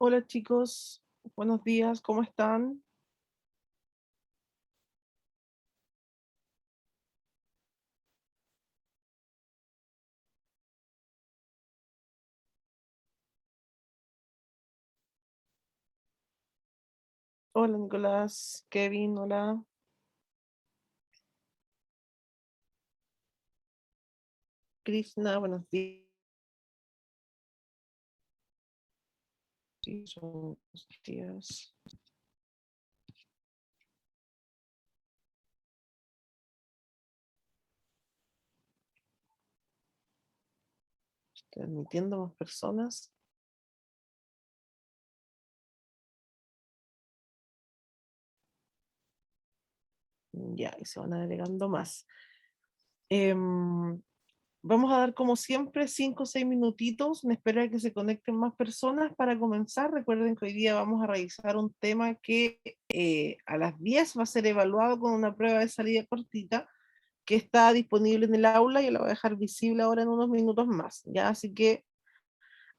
Hola chicos, buenos días, ¿cómo están? Hola Nicolás, Kevin, hola, Krishna, buenos días. Sí, son buenos días. Estoy admitiendo más personas. Ya, y se van agregando más. Em, Vamos a dar como siempre 5 o 6 minutitos. Me espera que se conecten más personas para comenzar. Recuerden que hoy día vamos a revisar un tema que a las 10 va a ser evaluado con una prueba de salida cortita que está disponible en el aula y la voy a dejar visible ahora en unos minutos más, ¿ya? Así que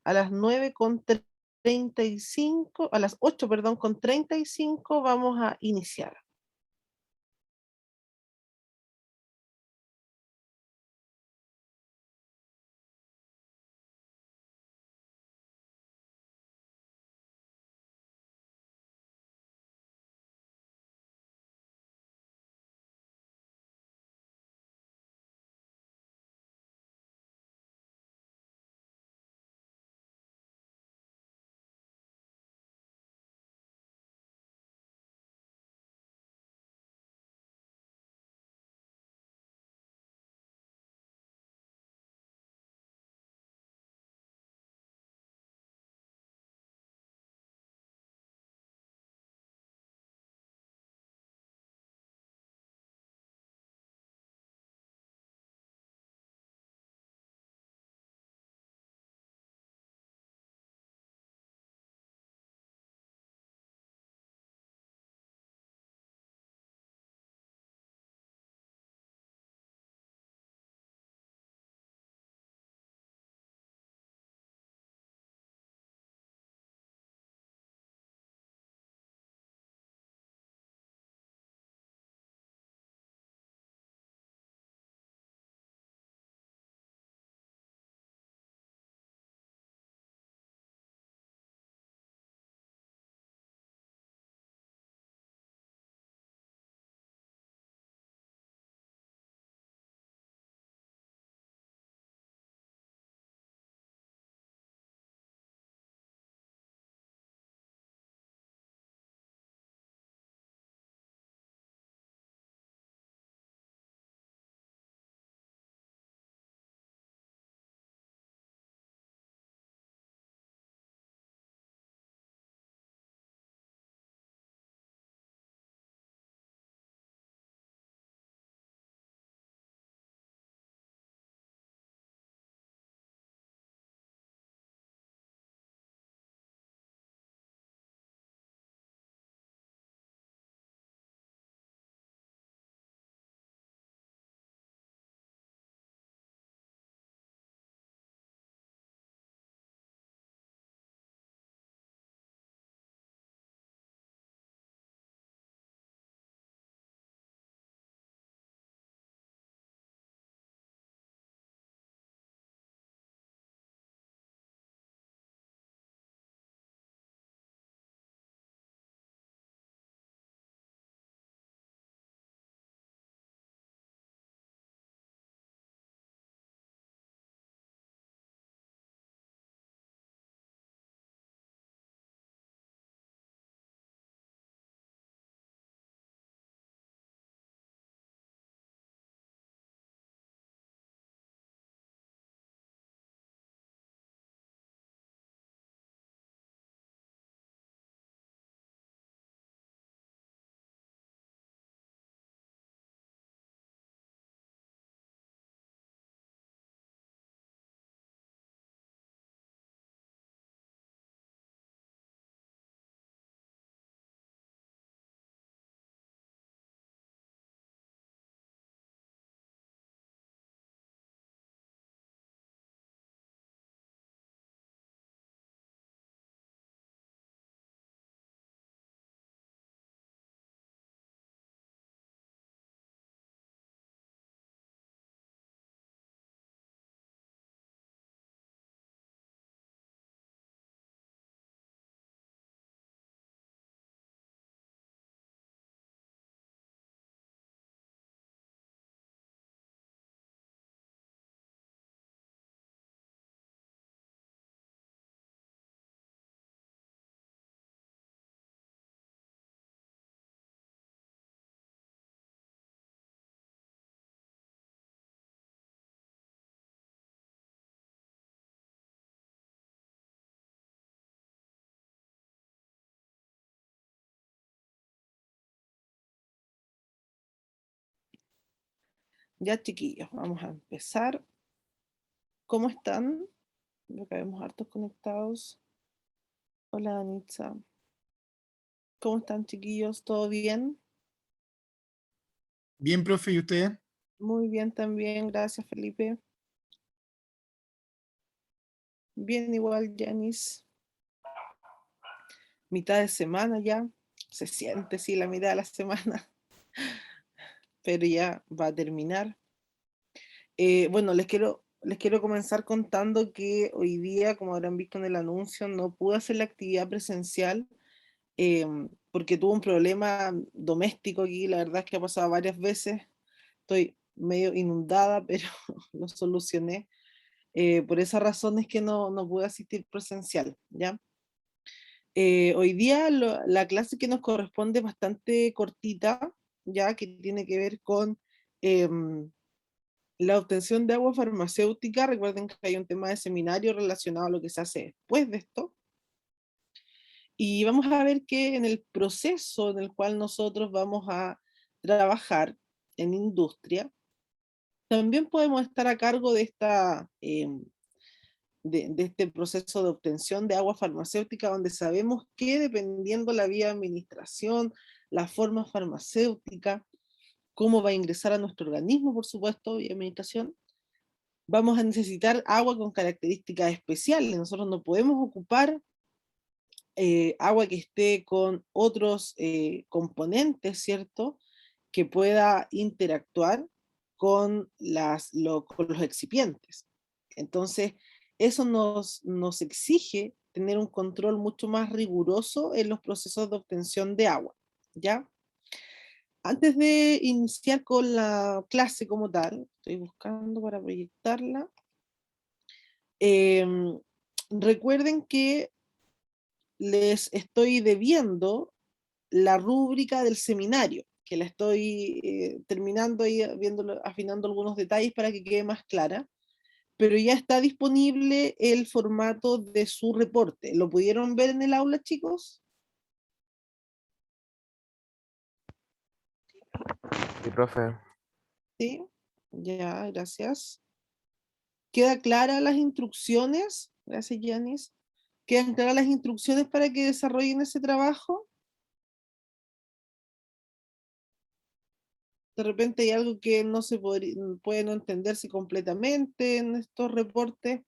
a las 9:35, a las 8, perdón, con 35 vamos a iniciar. Ya, chiquillos, vamos a empezar. ¿Cómo están? Creo que vemos hartos conectados. Hola, Anitza. ¿Cómo están, chiquillos? ¿Todo bien? Bien, profe, ¿y usted? Muy bien también, gracias, Felipe. Bien igual, Janice. Mitad de semana ya. Se siente, sí, la mitad de la semana, pero ya va a terminar. Bueno, les quiero comenzar contando que hoy día, como habrán visto en el anuncio, no pude hacer la actividad presencial porque tuve un problema doméstico aquí. La verdad es que ha pasado varias veces. Estoy medio inundada, pero lo solucioné. Por esa razón es que no pude asistir presencial, ¿ya? Hoy día la clase que nos corresponde es bastante cortita, ya que tiene que ver con em, la obtención de agua farmacéutica. Recuerden que hay un tema de seminario relacionado a lo que se hace después de esto. Y vamos a ver que en el proceso en el cual nosotros vamos a trabajar en industria, también podemos estar a cargo de de este proceso de obtención de agua farmacéutica, donde sabemos que dependiendo la vía de administración, la forma farmacéutica, cómo va a ingresar a nuestro organismo, por supuesto, vía administración, vamos a necesitar agua con características especiales. Nosotros no podemos ocupar agua que esté con otros componentes, ¿cierto? Que pueda interactuar con con los excipientes. Entonces, eso nos exige tener un control mucho más riguroso en los procesos de obtención de agua, ¿ya? Antes de iniciar con la clase como tal, estoy buscando para proyectarla. em, Recuerden que les estoy debiendo la rúbrica del seminario, que la estoy terminando y viéndolo, afinando algunos detalles para que quede más clara, pero ya está disponible el formato de su reporte. ¿Lo pudieron ver en el aula, chicos? Sí, profe. Sí, ya, gracias. ¿Queda clara las instrucciones? Gracias, Yanis. ¿Quedan claras las instrucciones para que desarrollen ese trabajo? De repente hay algo que no se puede no entenderse completamente en estos reportes.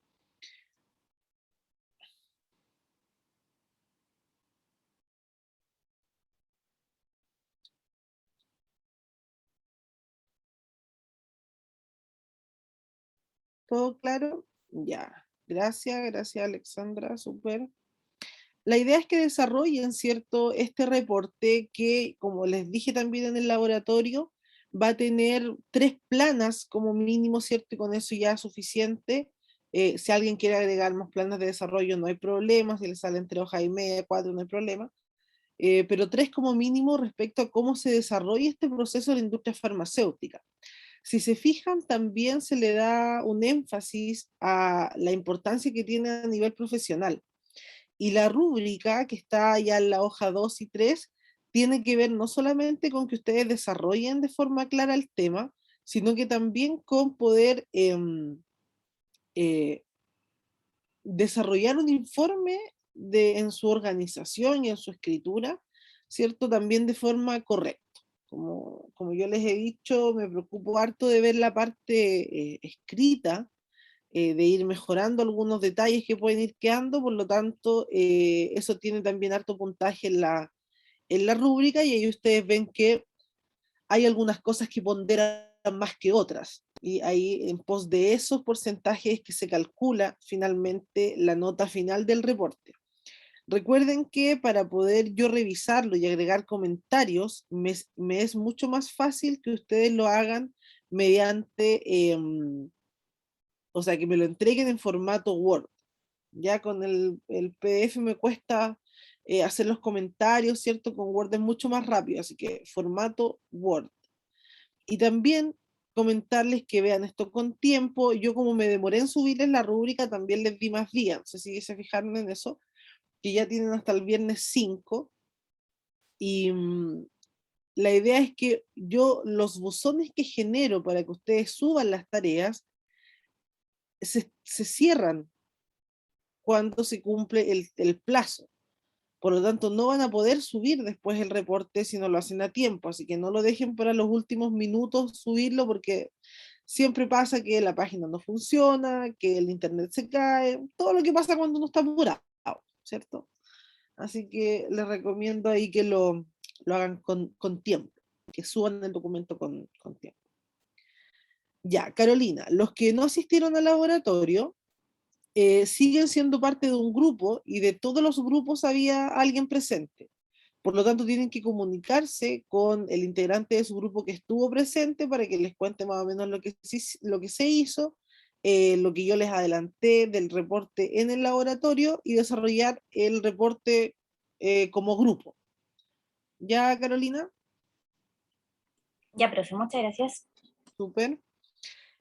¿Todo claro? Ya. Gracias, Alexandra, súper. La idea es que desarrollen, ¿cierto? Este reporte que, como les dije también en el laboratorio, va a tener 3 planas como mínimo, ¿cierto? Y con eso ya es suficiente. Si alguien quiere agregar más planas de desarrollo, no hay problema. Si le sale entre hoja y media, 4, no hay problema. Pero 3 como mínimo respecto a cómo se desarrolla este proceso en la industria farmacéutica. Si se fijan, también se le da un énfasis a la importancia que tiene a nivel profesional. Y la rúbrica, que está ya en la hoja 2 y 3, tiene que ver no solamente con que ustedes desarrollen de forma clara el tema, sino que también con poder eh, desarrollar un informe en su organización y en su escritura, ¿cierto? También de forma correcta. Como yo les he dicho, me preocupo harto de ver la parte escrita, de ir mejorando algunos detalles que pueden ir quedando. Por lo tanto, eso tiene también harto puntaje en en la rúbrica, y ahí ustedes ven que hay algunas cosas que ponderan más que otras. Y ahí en pos de esos porcentajes es que se calcula finalmente la nota final del reporte. Recuerden que para poder yo revisarlo y agregar comentarios, me es mucho más fácil que ustedes lo hagan mediante, o sea, que me lo entreguen en formato Word. Ya con el PDF me cuesta hacer los comentarios, ¿cierto? Con Word es mucho más rápido, así que formato Word. Y también comentarles que vean esto con tiempo. Yo, como me demoré en subirles la rúbrica, también les di más días. No sé si se fijaron en eso, que ya tienen hasta el viernes 5. Y la idea es que yo los buzones que genero para que ustedes suban las tareas se cierran cuando se cumple el plazo. Por lo tanto, no van a poder subir después el reporte si no lo hacen a tiempo. Así que no lo dejen para los últimos minutos subirlo porque siempre pasa que la página no funciona, que el internet se cae, todo lo que pasa cuando uno está apurado, ¿cierto? Así que les recomiendo ahí que lo hagan con tiempo, que suban el documento con tiempo. Ya, Carolina, los que no asistieron al laboratorio siguen siendo parte de un grupo y de todos los grupos había alguien presente. Por lo tanto, tienen que comunicarse con el integrante de su grupo que estuvo presente para que les cuente más o menos lo que se hizo, lo que yo les adelanté del reporte en el laboratorio y desarrollar el reporte como grupo. ¿Ya, Carolina? Ya, profe, muchas gracias. Súper.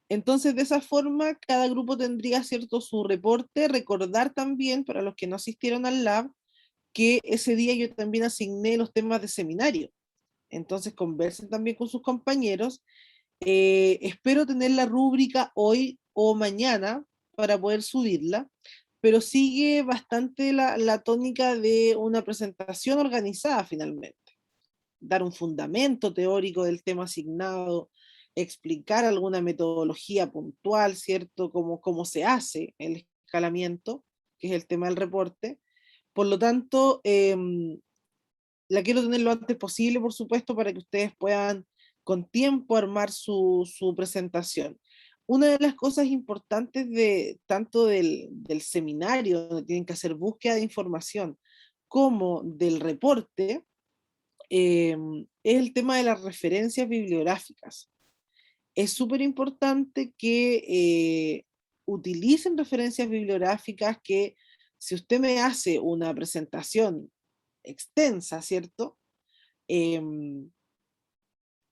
Entonces, de esa forma, cada grupo tendría, ¿cierto?, su reporte. Recordar también, para los que no asistieron al lab, que ese día yo también asigné los temas de seminario. Entonces, conversen también con sus compañeros. Espero tener la rúbrica hoy o mañana para poder subirla, pero sigue bastante la tónica de una presentación organizada finalmente. Dar un fundamento teórico del tema asignado, explicar alguna metodología puntual, ¿cierto? Cómo se hace el escalamiento, que es el tema del reporte. Por lo tanto, la quiero tener lo antes posible, por supuesto, para que ustedes puedan con tiempo armar su presentación. Una de las cosas importantes de tanto del seminario, donde tienen que hacer búsqueda de información, como del reporte, es el tema de las referencias bibliográficas. Es súper importante que utilicen referencias bibliográficas que si usted me hace una presentación extensa, ¿cierto?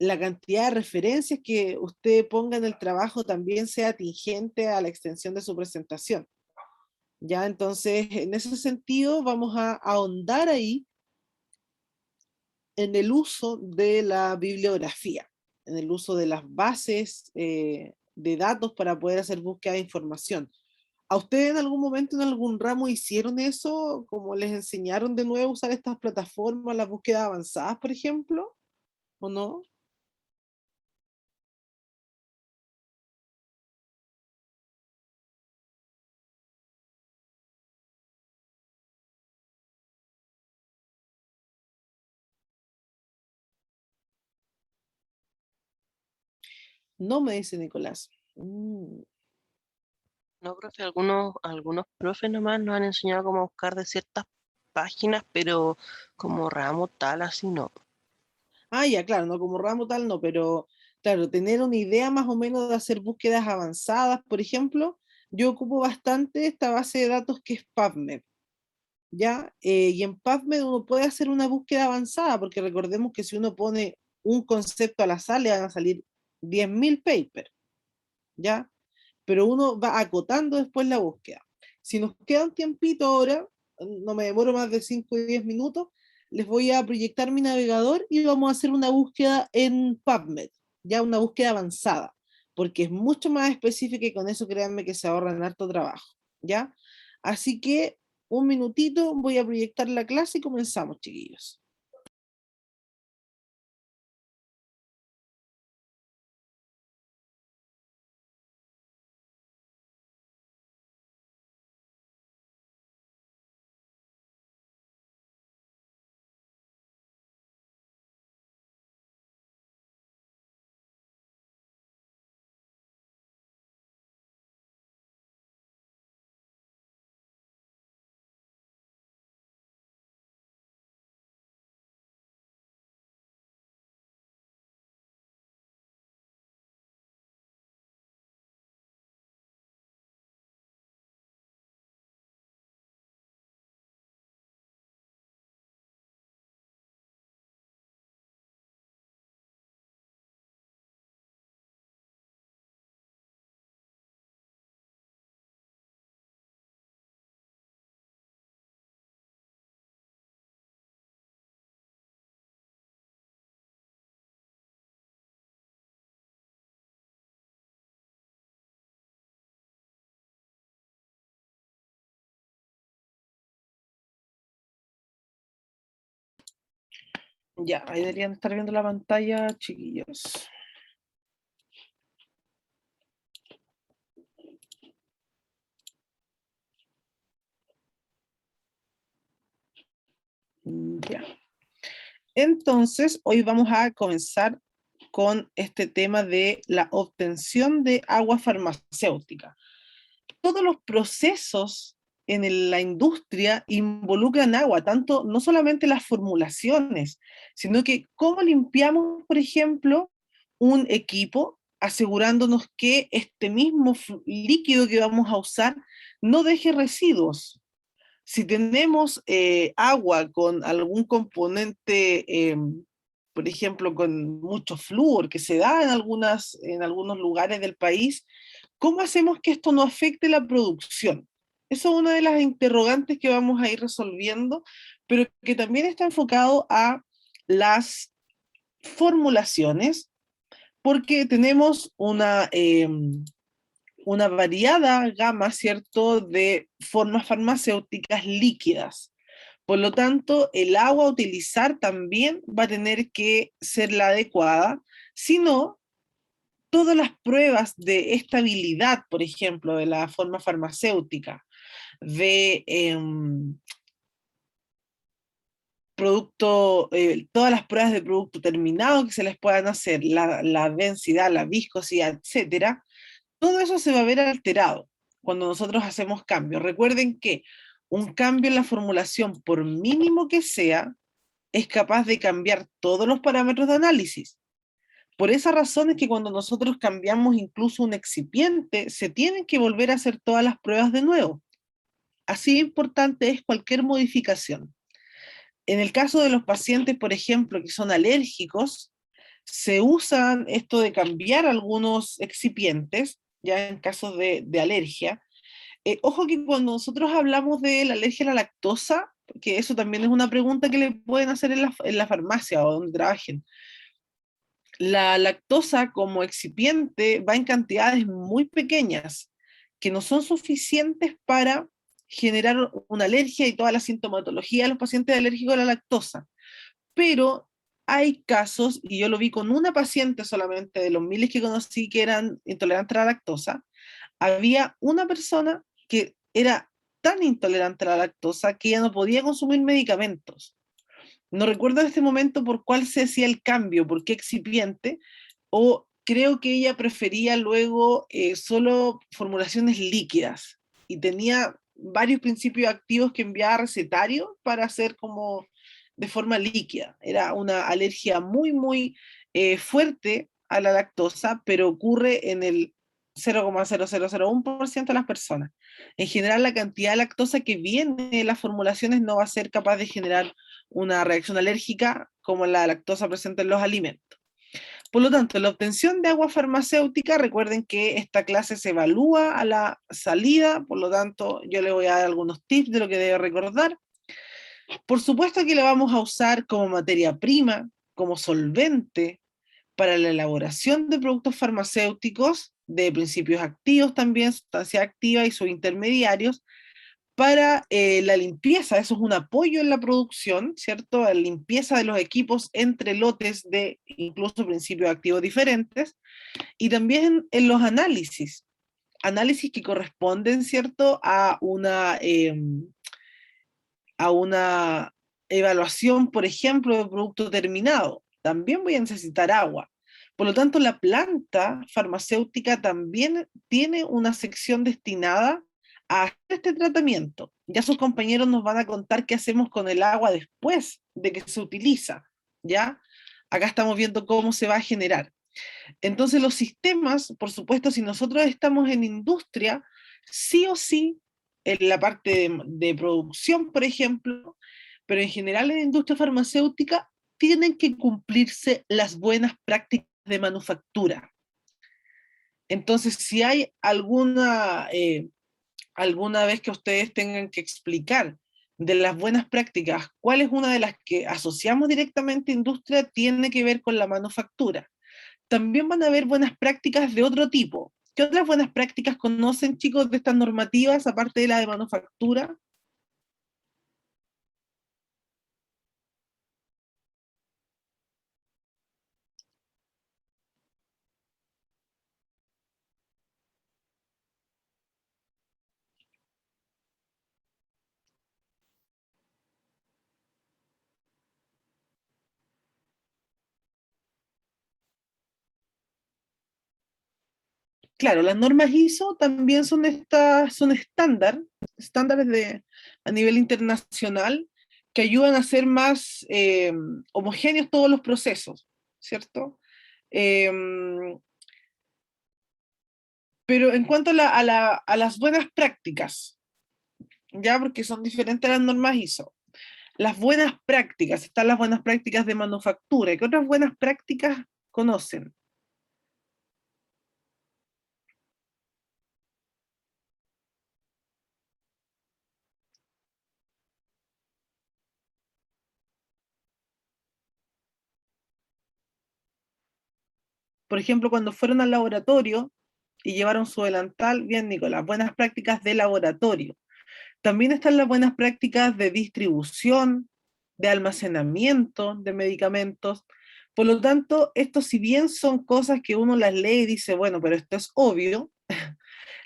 La cantidad de referencias que usted ponga en el trabajo también sea tingente a la extensión de su presentación. Ya, entonces, en ese sentido, vamos a ahondar ahí en el uso de la bibliografía, en el uso de las bases de datos para poder hacer búsqueda de información. ¿A ustedes en algún momento, en algún ramo, hicieron eso? ¿Como les enseñaron de nuevo a usar estas plataformas, las búsquedas avanzadas, por ejemplo? ¿O no? No, me dice Nicolás. No, profe, algunos profes nomás nos han enseñado cómo buscar de ciertas páginas, pero como ramo tal, así no. Ah, ya, claro, no como ramo tal, no, pero claro, tener una idea más o menos de hacer búsquedas avanzadas, por ejemplo, yo ocupo bastante esta base de datos que es PubMed, ¿ya? Y en PubMed uno puede hacer una búsqueda avanzada, porque recordemos que si uno pone un concepto al azar, le van a salir 10.000 papers, ¿ya? Pero uno va acotando después la búsqueda. Si nos queda un tiempito ahora, no me demoro más de 5 y 10 minutos, les voy a proyectar mi navegador y vamos a hacer una búsqueda en PubMed, ya una búsqueda avanzada, porque es mucho más específica y con eso créanme que se ahorran harto trabajo, ¿ya? Así que un minutito, voy a proyectar la clase y comenzamos, chiquillos. Ya, ahí deberían estar viendo la pantalla, chiquillos. Ya. Entonces, hoy vamos a comenzar con este tema de la obtención de agua farmacéutica. Todos los procesos en la industria involucran agua, tanto no solamente las formulaciones, sino que cómo limpiamos, por ejemplo, un equipo, asegurándonos que este mismo líquido que vamos a usar no deje residuos. Si tenemos agua con algún componente, por ejemplo, con mucho flúor que se da en algunos lugares del país, ¿cómo hacemos que esto no afecte la producción? Eso es una de las interrogantes que vamos a ir resolviendo, pero que también está enfocado a las formulaciones, porque tenemos una variada gama, ¿cierto?, de formas farmacéuticas líquidas. Por lo tanto, el agua a utilizar también va a tener que ser la adecuada, si no, todas las pruebas de estabilidad, por ejemplo, de la forma farmacéutica, de producto, todas las pruebas de producto terminado que se les puedan hacer, la densidad, la viscosidad, etcétera, todo eso se va a ver alterado cuando nosotros hacemos cambios. Recuerden que un cambio en la formulación, por mínimo que sea, es capaz de cambiar todos los parámetros de análisis. Por esa razón es que cuando nosotros cambiamos incluso un excipiente, se tienen que volver a hacer todas las pruebas de nuevo. Así importante es cualquier modificación. En el caso de los pacientes, por ejemplo, que son alérgicos, se usan esto de cambiar algunos excipientes, ya en casos de alergia. Ojo que cuando nosotros hablamos de la alergia a la lactosa, que eso también es una pregunta que le pueden hacer en la farmacia o donde trabajen. La lactosa como excipiente va en cantidades muy pequeñas, que no son suficientes para generar una alergia y toda la sintomatología de los pacientes alérgicos a la lactosa. Pero hay casos, y yo lo vi con una paciente solamente de los miles que conocí que eran intolerantes a la lactosa, había una persona que era tan intolerante a la lactosa que ya no podía consumir medicamentos. No recuerdo en este momento por cuál se hacía el cambio, por qué excipiente, o creo que ella prefería luego solo formulaciones líquidas y tenía varios principios activos que enviaba recetario para hacer como de forma líquida. Era una alergia muy, muy fuerte a la lactosa, pero ocurre en el 0,0001% de las personas. En general, la cantidad de lactosa que viene en las formulaciones no va a ser capaz de generar una reacción alérgica como la lactosa presente en los alimentos. Por lo tanto, la obtención de agua farmacéutica, recuerden que esta clase se evalúa a la salida, por lo tanto, yo le voy a dar algunos tips de lo que debe recordar. Por supuesto que la vamos a usar como materia prima, como solvente para la elaboración de productos farmacéuticos, de principios activos también, sustancia activa y sus intermediarios, para la limpieza, eso es un apoyo en la producción, ¿cierto? La limpieza de los equipos entre lotes de incluso principios activos diferentes, y también en los análisis, análisis que corresponden, ¿cierto? A una evaluación, por ejemplo, de producto terminado. También voy a necesitar agua. Por lo tanto, la planta farmacéutica también tiene una sección destinada a hacer este tratamiento. Ya sus compañeros nos van a contar qué hacemos con el agua después de que se utiliza, ¿ya? Acá estamos viendo cómo se va a generar. Entonces, los sistemas, por supuesto, si nosotros estamos en industria, sí o sí, en la parte de producción, por ejemplo, pero en general en la industria farmacéutica, tienen que cumplirse las buenas prácticas de manufactura. Entonces, si hay alguna vez que ustedes tengan que explicar de las buenas prácticas, cuál es una de las que asociamos directamente a industria, tiene que ver con la manufactura. También van a haber buenas prácticas de otro tipo. ¿Qué otras buenas prácticas conocen, chicos, de estas normativas, aparte de la de manufactura? claro, las normas ISO también son son estándares a nivel internacional que ayudan a hacer más homogéneos todos los procesos, ¿cierto? Em, pero en cuanto a las buenas prácticas, ya porque son diferentes a las normas ISO, las buenas prácticas, están las buenas prácticas de manufactura. ¿Qué otras buenas prácticas conocen? Por ejemplo, cuando fueron al laboratorio y llevaron su delantal, bien, Nicolás, buenas prácticas de laboratorio. También están las buenas prácticas de distribución, de almacenamiento de medicamentos. Por lo tanto, esto si bien son cosas que uno las lee y dice, bueno, pero esto es obvio,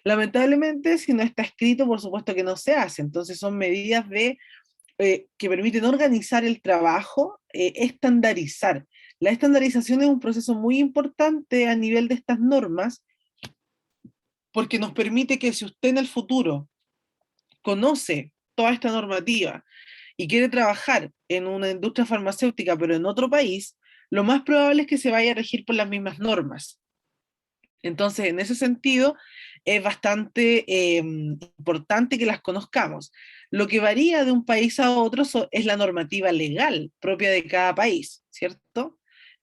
lamentablemente si no está escrito, por supuesto que no se hace. Entonces son medidas que permiten organizar el trabajo, estandarizar. La estandarización es un proceso muy importante a nivel de estas normas porque nos permite que si usted en el futuro conoce toda esta normativa y quiere trabajar en una industria farmacéutica, pero en otro país, lo más probable es que se vaya a regir por las mismas normas. Entonces, en ese sentido, es bastante importante que las conozcamos. Lo que varía de un país a otro es la normativa legal propia de cada país, ¿cierto?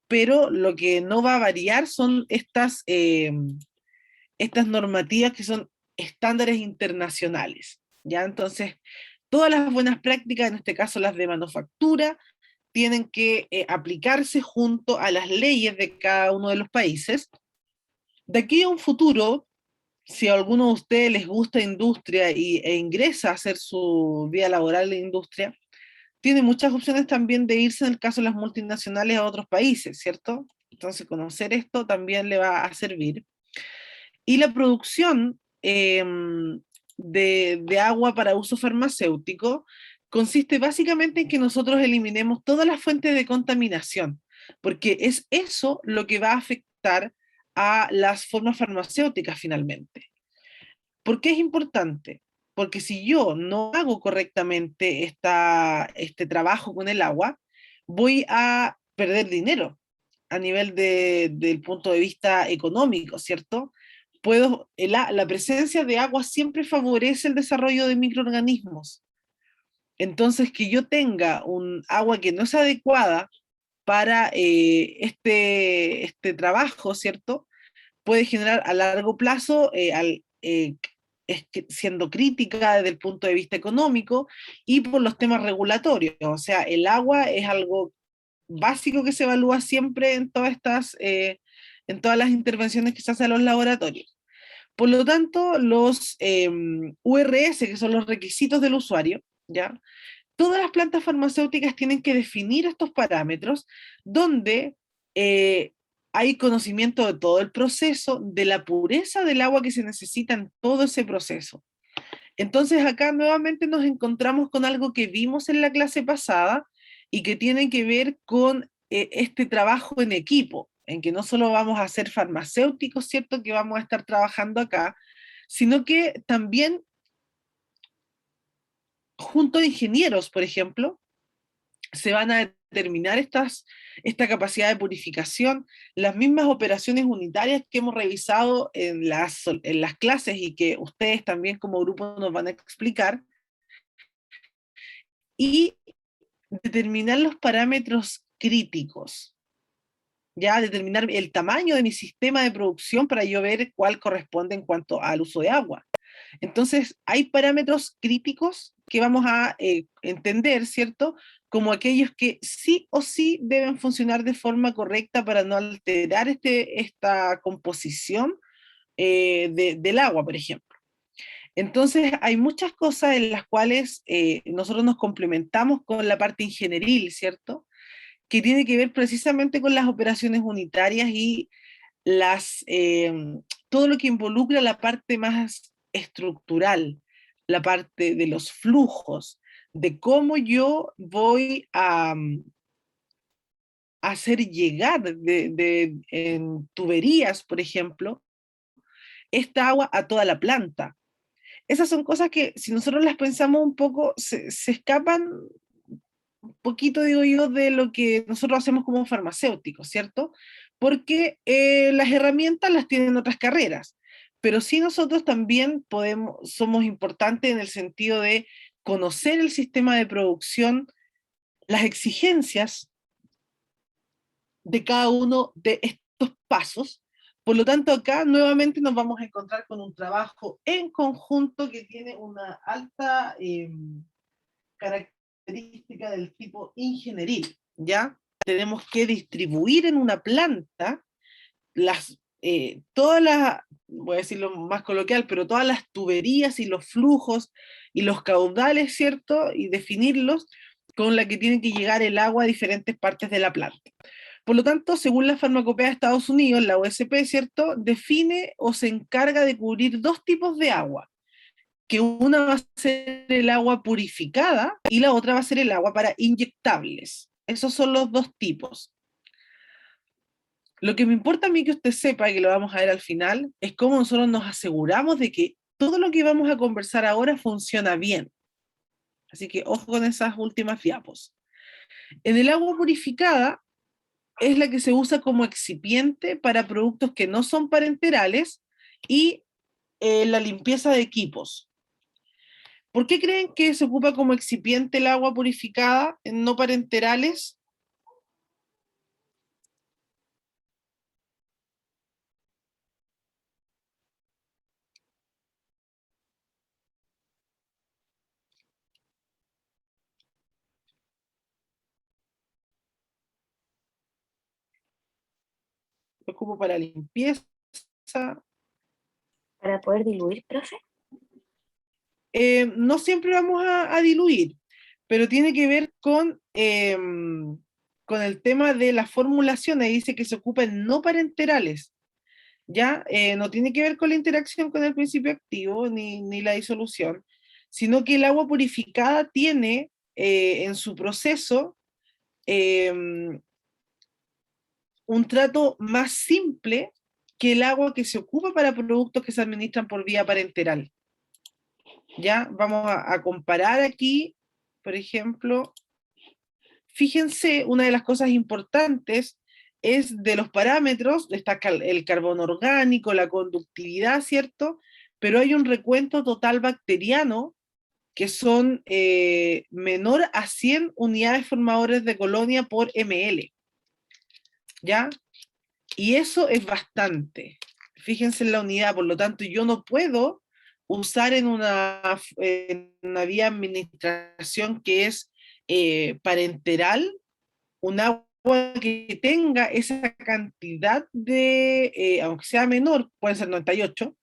Pero lo que no va a variar son estas normativas que son estándares internacionales, ¿ya? Entonces, todas las buenas prácticas, en este caso las de manufactura, tienen que aplicarse junto a las leyes de cada uno de los países. De aquí a un futuro, si a alguno de ustedes les gusta industria e ingresa a hacer su vida laboral en industria, tiene muchas opciones también de irse en el caso de las multinacionales a otros países, ¿cierto? Entonces, conocer esto también le va a servir. Y la producción de agua para uso farmacéutico consiste básicamente en que nosotros eliminemos todas las fuentes de contaminación, porque es eso lo que va a afectar a las formas farmacéuticas finalmente. ¿Por qué es importante? Porque si yo no hago correctamente este trabajo con el agua, voy a perder dinero a nivel del punto de vista económico, ¿cierto? La presencia de agua siempre favorece el desarrollo de microorganismos. Entonces, que yo tenga un agua que no es adecuada para este trabajo, ¿cierto? Puede generar a largo plazo, siendo crítica desde el punto de vista económico y por los temas regulatorios. O sea, el agua es algo básico que se evalúa siempre en todas las intervenciones que se hacen a los laboratorios. Por lo tanto, los URS, que son los requisitos del usuario, ¿ya? Todas las plantas farmacéuticas tienen que definir estos parámetros donde eh, hay conocimiento de todo el proceso, de la pureza del agua que se necesita en todo ese proceso. Entonces acá nuevamente nos encontramos con algo que vimos en la clase pasada y que tiene que ver con este trabajo en equipo, en que no solo vamos a ser farmacéuticos, ¿cierto? Que vamos a estar trabajando acá, sino que también junto a ingenieros, por ejemplo, se van a determinar esta capacidad de purificación, las mismas operaciones unitarias que hemos revisado en las clases y que ustedes también como grupo nos van a explicar, y determinar los parámetros críticos, ya determinar el tamaño de mi sistema de producción para yo ver cuál corresponde en cuanto al uso de agua. Entonces, hay parámetros críticos que vamos a entender, ¿cierto? Como aquellos que sí o sí deben funcionar de forma correcta para no alterar esta composición del agua, por ejemplo. Entonces, hay muchas cosas en las cuales nosotros nos complementamos con la parte ingenieril, ¿cierto? Que tiene que ver precisamente con las operaciones unitarias y todo lo que involucra la parte más estructural, la parte de los flujos, de cómo yo voy a hacer llegar en tuberías, por ejemplo, esta agua a toda la planta. Esas son cosas que si nosotros las pensamos un poco, se escapan un poquito, digo yo, de lo que nosotros hacemos como farmacéuticos, ¿cierto? Porque las herramientas las tienen otras carreras, pero sí nosotros también somos importantes en el sentido de conocer el sistema de producción, las exigencias de cada uno de estos pasos. Por lo tanto, acá nuevamente nos vamos a encontrar con un trabajo en conjunto que tiene una alta característica del tipo ingenieril, ¿ya? Tenemos que distribuir en una planta todas las, voy a decirlo más coloquial, pero todas las tuberías y los flujos y los caudales, ¿cierto? Y definirlos con la que tiene que llegar el agua a diferentes partes de la planta. Por lo tanto, según la Farmacopea de Estados Unidos, la OSP, ¿cierto?, define o se encarga de cubrir dos tipos de agua, que una va a ser el agua purificada y la otra va a ser el agua para inyectables. Esos son los dos tipos. Lo que me importa a mí que usted sepa, y que lo vamos a ver al final, es cómo nosotros nos aseguramos de que todo lo que vamos a conversar ahora funciona bien. Así que ojo con esas últimas diapos. En el agua purificada es la que se usa como excipiente para productos que no son parenterales y la limpieza de equipos. ¿Por qué creen que se ocupa como excipiente el agua purificada en no parenterales? Lo ocupo para limpieza. Para poder diluir, profe. No siempre vamos a diluir, pero tiene que ver con el tema de la formulación. Ahí dice que se ocupa en no parenterales. ¿Ya? No tiene que ver con la interacción con el principio activo ni la disolución, sino que el agua purificada tiene en su proceso un trato más simple que el agua que se ocupa para productos que se administran por vía parenteral. ¿Ya? Vamos a comparar aquí, por ejemplo, fíjense, una de las cosas importantes es de los parámetros, destaca el carbono orgánico, la conductividad, ¿cierto? Pero hay un recuento total bacteriano que son menor a 100 unidades formadoras de colonia por ml, ¿ya? Y eso es bastante. Fíjense en la unidad, por lo tanto, yo no puedo usar en una vía de administración que es parenteral un agua que tenga esa cantidad de, aunque sea menor, pueden ser 98,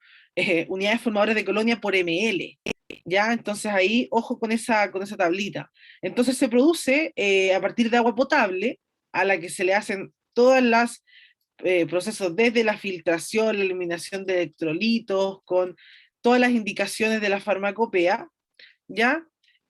unidades formadoras de colonia por ml. ¿Ya? Entonces ahí, ojo con esa tablita. Entonces se produce a partir de agua potable, a la que se le hacen todas las procesos desde la filtración, la eliminación de electrolitos, con todas las indicaciones de la farmacopea, ¿ya?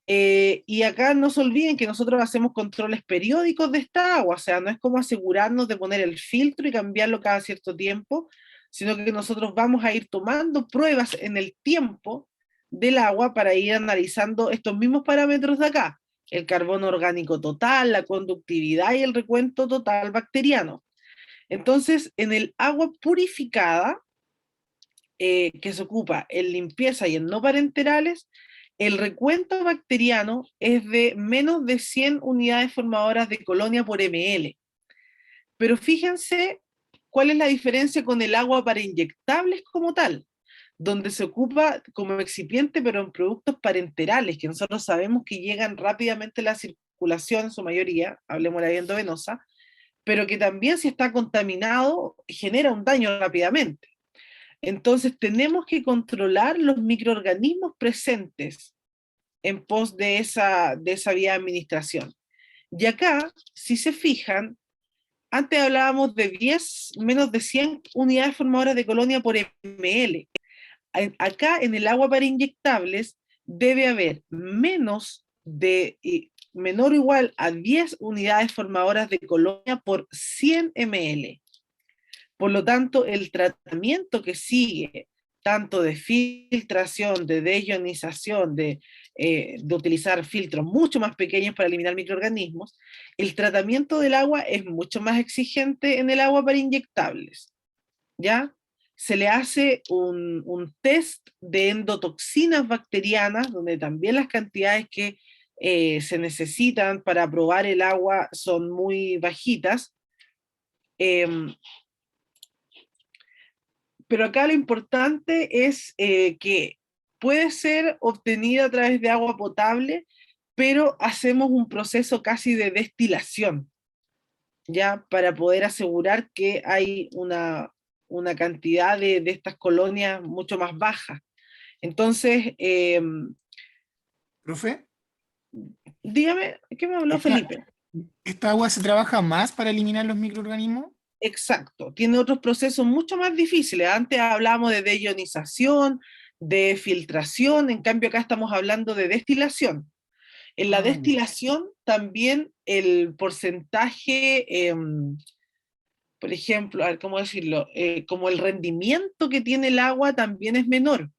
Y acá no se olviden que nosotros hacemos controles periódicos de esta agua, o sea, no es como asegurarnos de poner el filtro y cambiarlo cada cierto tiempo, sino que nosotros vamos a ir tomando pruebas en el tiempo del agua para ir analizando estos mismos parámetros de acá, el carbono orgánico total, la conductividad y el recuento total bacteriano. Entonces, en el agua purificada, que se ocupa en limpieza y en no parenterales, el recuento bacteriano es de menos de 100 unidades formadoras de colonia por ml. Pero fíjense cuál es la diferencia con el agua para inyectables como tal, donde se ocupa como excipiente, pero en productos parenterales, que nosotros sabemos que llegan rápidamente a la circulación en su mayoría, hablemos de la vía endovenosa, pero que también si está contaminado genera un daño rápidamente. Entonces tenemos que controlar los microorganismos presentes en pos de esa vía de administración. Y acá, si se fijan, antes hablábamos de 10, menos de 100 unidades formadoras de colonia por ml. Acá en el agua para inyectables debe haber menor o igual a 10 unidades formadoras de colonia por 100 ml. Por lo tanto, el tratamiento que sigue tanto de filtración, de desionización, de utilizar filtros mucho más pequeños para eliminar microorganismos, el tratamiento del agua es mucho más exigente en el agua para inyectables, ¿ya? Se le hace un test de endotoxinas bacterianas, donde también las cantidades que se necesitan para probar el agua son muy bajitas. Pero acá lo importante es que puede ser obtenida a través de agua potable, pero hacemos un proceso casi de destilación, ya para poder asegurar que hay una cantidad de estas colonias mucho más baja. Entonces, Profe, dígame, ¿qué me habló ¿esta, Felipe? esta agua se trabaja más para eliminar los microorganismos? Exacto, tiene otros procesos mucho más difíciles. Antes hablábamos de deionización, de filtración, en cambio acá estamos hablando de destilación. En la Ah, ya. destilación también el porcentaje, por ejemplo, a ver, ¿cómo decirlo? Como el rendimiento que tiene el agua también es menor.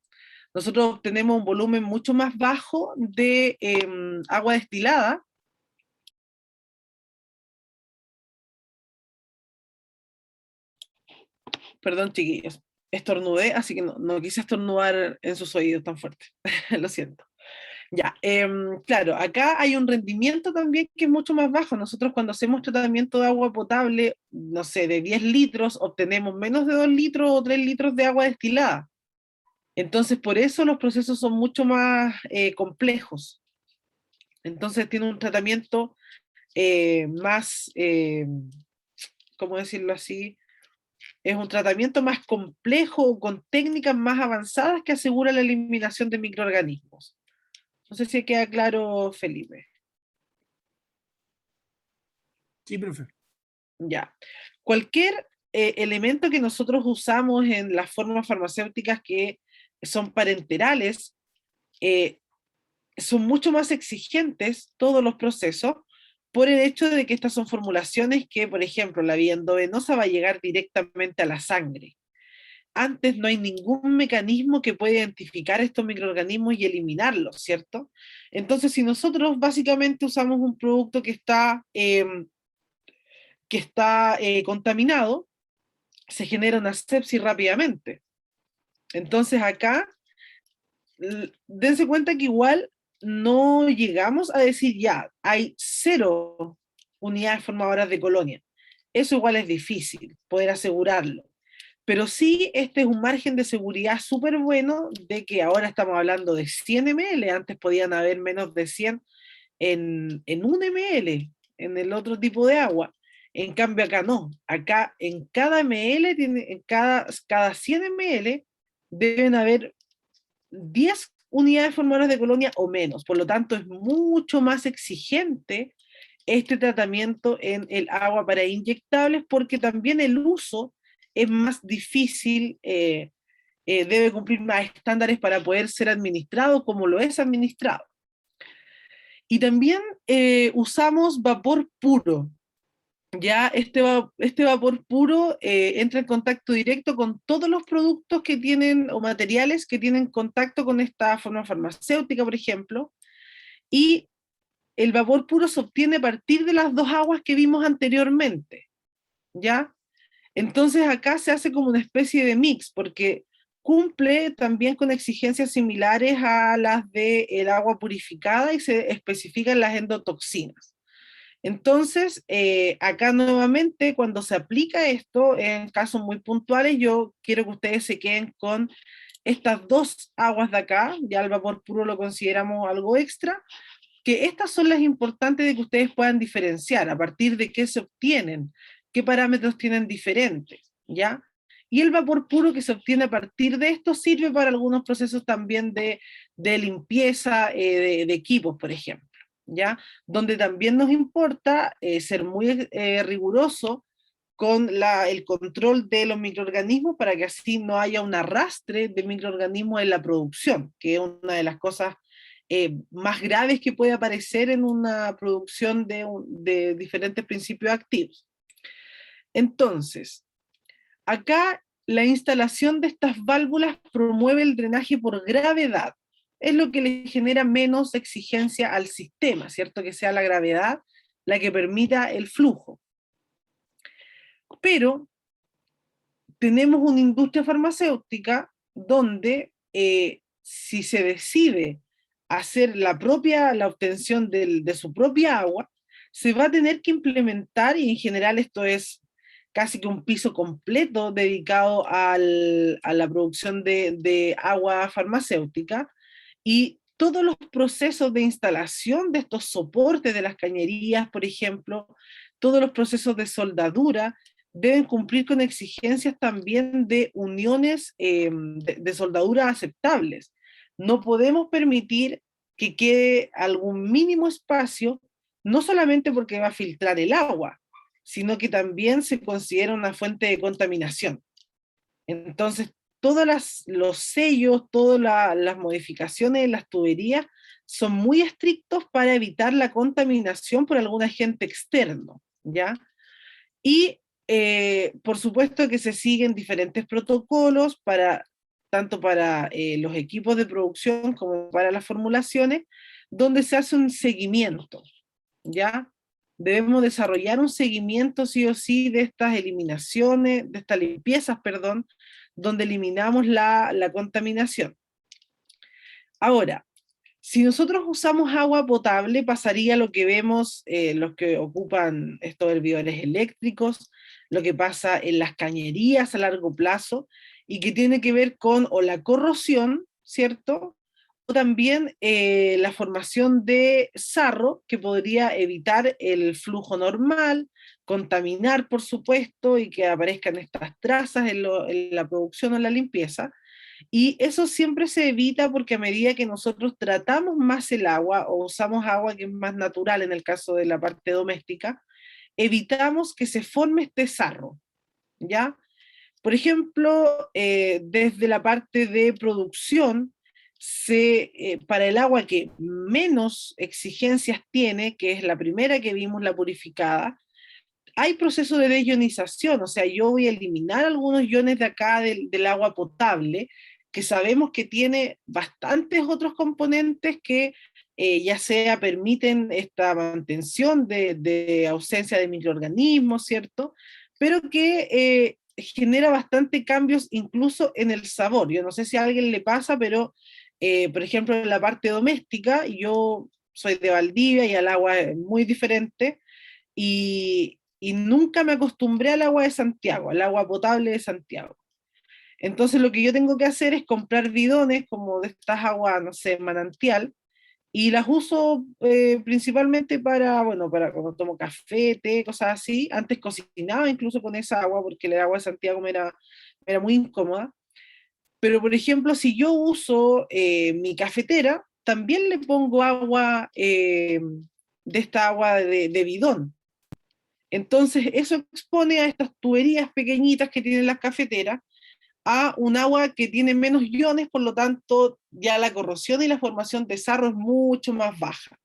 Nosotros obtenemos un volumen mucho más bajo de agua destilada. Perdón, chiquillos, estornudé, así que no quise estornudar en sus oídos tan fuerte. Lo siento. Ya, claro, acá hay un rendimiento también que es mucho más bajo. Nosotros cuando hacemos tratamiento de agua potable, no sé, de 10 litros, obtenemos menos de 2 litros o 3 litros de agua destilada. Entonces, por eso los procesos son mucho más complejos. Entonces, tiene un tratamiento más, ¿cómo decirlo así? Es un tratamiento más complejo, con técnicas más avanzadas que asegura la eliminación de microorganismos. No sé si queda claro, Felipe. Sí, profe. Ya. Cualquier elemento que nosotros usamos en las formas farmacéuticas que son parenterales, eh, son mucho más exigentes todos los procesos por el hecho de que estas son formulaciones que, por ejemplo, la vía endovenosa va a llegar directamente a la sangre. Antes no hay ningún mecanismo que pueda identificar estos microorganismos y eliminarlos, ¿cierto? Entonces, si nosotros básicamente usamos un producto que está contaminado, se genera una sepsis rápidamente. Entonces acá, dense cuenta que igual no llegamos a decir ya, hay 0 unidades formadoras de colonia. Eso igual es difícil poder asegurarlo. Pero sí, este es un margen de seguridad súper bueno de que ahora estamos hablando de 100 ml, antes podían haber menos de 100 en 1 ml, en el otro tipo de agua. En cambio acá no, acá en cada ml, en cada 100 ml deben haber 10 unidades formadoras de colonia o menos, por lo tanto es mucho más exigente este tratamiento en el agua para inyectables porque también el uso es más difícil, debe cumplir más estándares para poder ser administrado como lo es administrado. Y también usamos vapor puro. Ya este vapor puro entra en contacto directo con todos los productos que tienen o materiales que tienen contacto con esta forma farmacéutica, por ejemplo, y el vapor puro se obtiene a partir de las dos aguas que vimos anteriormente, ¿ya? Entonces acá se hace como una especie de mix, porque cumple también con exigencias similares a las del agua purificada y se especifican las endotoxinas. Entonces, acá nuevamente, cuando se aplica esto, en casos muy puntuales, yo quiero que ustedes se queden con estas dos aguas de acá, ya el vapor puro lo consideramos algo extra, que estas son las importantes de que ustedes puedan diferenciar a partir de qué se obtienen, qué parámetros tienen diferentes, ¿ya? Y el vapor puro que se obtiene a partir de esto sirve para algunos procesos también de limpieza de equipos, por ejemplo, ¿ya? Donde también nos importa ser muy riguroso con el control de los microorganismos para que así no haya un arrastre de microorganismos en la producción, que es una de las cosas más graves que puede aparecer en una producción de diferentes principios activos. Entonces, acá la instalación de estas válvulas promueve el drenaje por gravedad. Es lo que le genera menos exigencia al sistema, ¿cierto? Que sea la gravedad la que permita el flujo. Pero tenemos una industria farmacéutica donde si se decide hacer la obtención de su propia agua, se va a tener que implementar, y en general esto es casi que un piso completo dedicado a la producción de agua farmacéutica, y todos los procesos de instalación de estos soportes de las cañerías, por ejemplo, todos los procesos de soldadura, deben cumplir con exigencias también de uniones de soldadura aceptables. No podemos permitir que quede algún mínimo espacio, no solamente porque va a filtrar el agua, sino que también se considera una fuente de contaminación. Entonces, todos los sellos, todas las modificaciones de las tuberías son muy estrictos para evitar la contaminación por algún agente externo, ¿ya? Y por supuesto que se siguen diferentes protocolos tanto para los equipos de producción como para las formulaciones, donde se hace un seguimiento, ¿ya? Debemos desarrollar un seguimiento sí o sí de estas eliminaciones, de estas limpiezas, perdón, donde eliminamos la contaminación. Ahora, si nosotros usamos agua potable, pasaría lo que vemos los que ocupan estos hervidores eléctricos, lo que pasa en las cañerías a largo plazo, y que tiene que ver con o la corrosión, ¿cierto? O también la formación de sarro, que podría evitar el flujo normal, contaminar, por supuesto, y que aparezcan estas trazas en la producción o en la limpieza. Y eso siempre se evita porque a medida que nosotros tratamos más el agua o usamos agua que es más natural en el caso de la parte doméstica, evitamos que se forme este sarro, ¿ya? Por ejemplo, desde la parte de producción, para el agua que menos exigencias tiene, que es la primera que vimos, la purificada, hay proceso de desionización, o sea, yo voy a eliminar algunos iones de acá del agua potable, que sabemos que tiene bastantes otros componentes que ya sea permiten esta mantención de ausencia de microorganismos, ¿cierto? Pero que genera bastante cambios incluso en el sabor. Yo no sé si a alguien le pasa, pero por ejemplo en la parte doméstica, yo soy de Valdivia y el agua es muy diferente, y nunca me acostumbré al agua de Santiago, al agua potable de Santiago. Entonces lo que yo tengo que hacer es comprar bidones como de estas aguas, no sé, manantial, y las uso principalmente bueno, para cuando tomo café, té, cosas así. Antes cocinaba incluso con esa agua porque el agua de Santiago me era muy incómoda. Pero por ejemplo, si yo uso mi cafetera, también le pongo agua de esta agua de bidón. Entonces, eso expone a estas tuberías pequeñitas que tienen las cafeteras a un agua que tiene menos iones, por lo tanto, ya la corrosión y la formación de sarro es mucho más baja.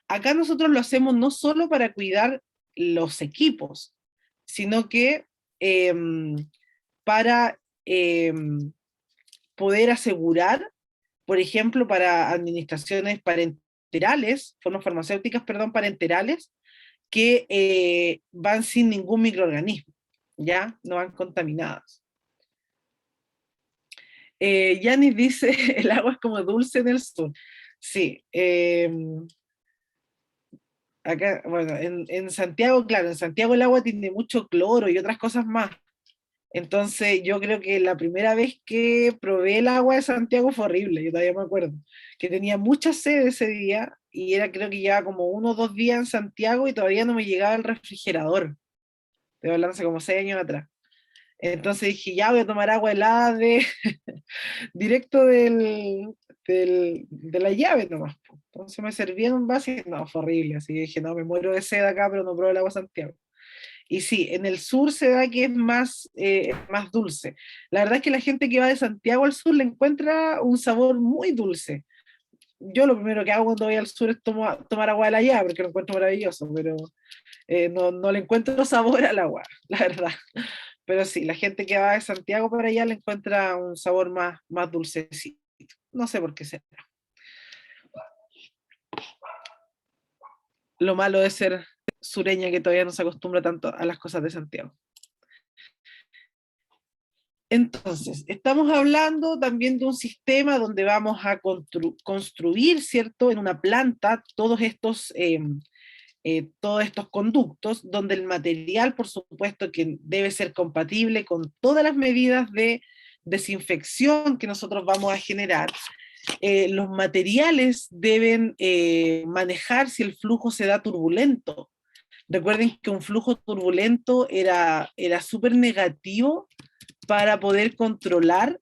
Acá nosotros lo hacemos no solo para cuidar los equipos, sino que para poder asegurar, por ejemplo, para administraciones parenterales, formas farmacéuticas, perdón, parenterales, que van sin ningún microorganismo, ¿ya? No van contaminadas. Yanis dice, el agua es como dulce en el sur. Sí. Acá, bueno, en Santiago, claro, en Santiago el agua tiene mucho cloro y otras cosas más. Entonces yo creo que la primera vez que probé el agua de Santiago fue horrible, yo todavía me acuerdo, que tenía mucha sed ese día, y creo que llevaba como 1 o 2 días en Santiago y todavía no me llegaba el refrigerador. Estoy hablando hace como 6 años atrás. Entonces dije, ya voy a tomar agua helada directo de la llave nomás. Entonces me serví en un vaso y no, fue horrible. Así que dije, no, me muero de sed acá, pero no pruebo el agua de Santiago. Y sí, en el sur se da que es más dulce. La verdad es que la gente que va de Santiago al sur le encuentra un sabor muy dulce. Yo lo primero que hago cuando voy al sur es tomar agua de la llave, porque lo encuentro maravilloso, pero no le encuentro sabor al agua, la verdad. pero sí, la gente que va de Santiago para allá le encuentra un sabor más dulcecito. No sé por qué será. Lo malo de ser sureña que todavía no se acostumbra tanto a las cosas de Santiago. Entonces, estamos hablando también de un sistema donde vamos a construir, ¿cierto? En una planta todos estos conductos, donde el material, por supuesto, que debe ser compatible con todas las medidas de desinfección que nosotros vamos a generar. Los materiales deben manejar si el flujo se da turbulento. Recuerden que un flujo turbulento era súper negativo para poder controlar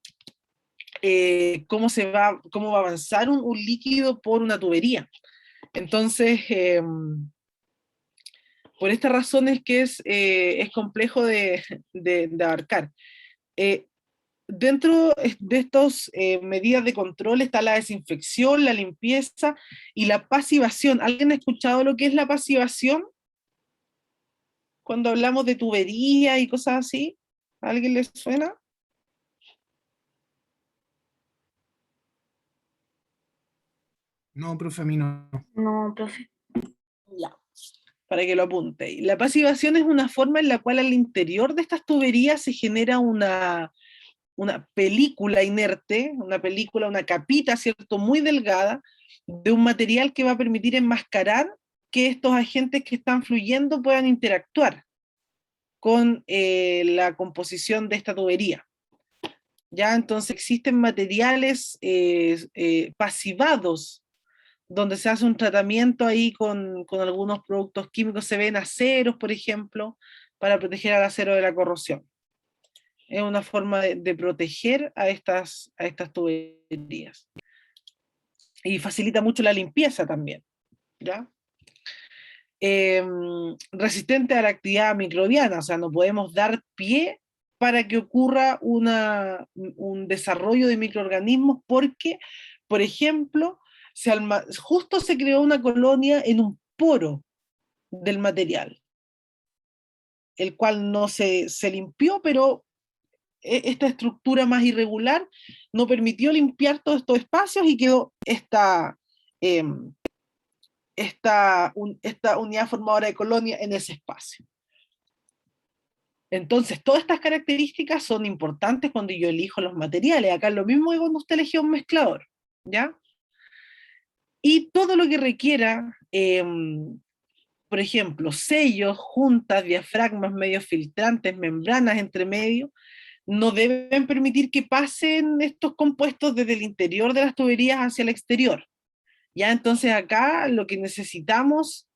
cómo va a avanzar un líquido por una tubería. Entonces, por esta razón es que es complejo de abarcar. Dentro de estas medidas de control está la desinfección, la limpieza y la pasivación. ¿Alguien ha escuchado lo que es la pasivación? Cuando hablamos de tubería y cosas así, ¿a alguien les suena? No, profe, a mí no. No, profe. Ya, para que lo apunte. La pasivación es una forma en la cual al interior de estas tuberías se genera una película inerte, una capita, ¿cierto?, muy delgada, de un material que va a permitir enmascarar que estos agentes que están fluyendo puedan interactuar con la composición de esta tubería. Ya, entonces existen materiales pasivados, donde se hace un tratamiento ahí con algunos productos químicos, se ven aceros, por ejemplo, para proteger al acero de la corrosión. Es una forma de proteger a estas tuberías. Y facilita mucho la limpieza también, ¿ya? Resistente a la actividad microbiana, o sea, no podemos dar pie para que ocurra un desarrollo de microorganismos porque, por ejemplo, justo se creó una colonia en un poro del material, el cual no se limpió, pero esta estructura más irregular no permitió limpiar todos estos espacios y quedó esta unidad formadora de colonia en ese espacio. Entonces, todas estas características son importantes cuando yo elijo los materiales. Acá es lo mismo que cuando usted elige un mezclador, ¿ya? Y todo lo que requiera, por ejemplo, sellos, juntas, diafragmas, medios filtrantes, membranas entre medio, no deben permitir que pasen estos compuestos desde el interior de las tuberías hacia el exterior. Ya, entonces acá lo que necesitamos,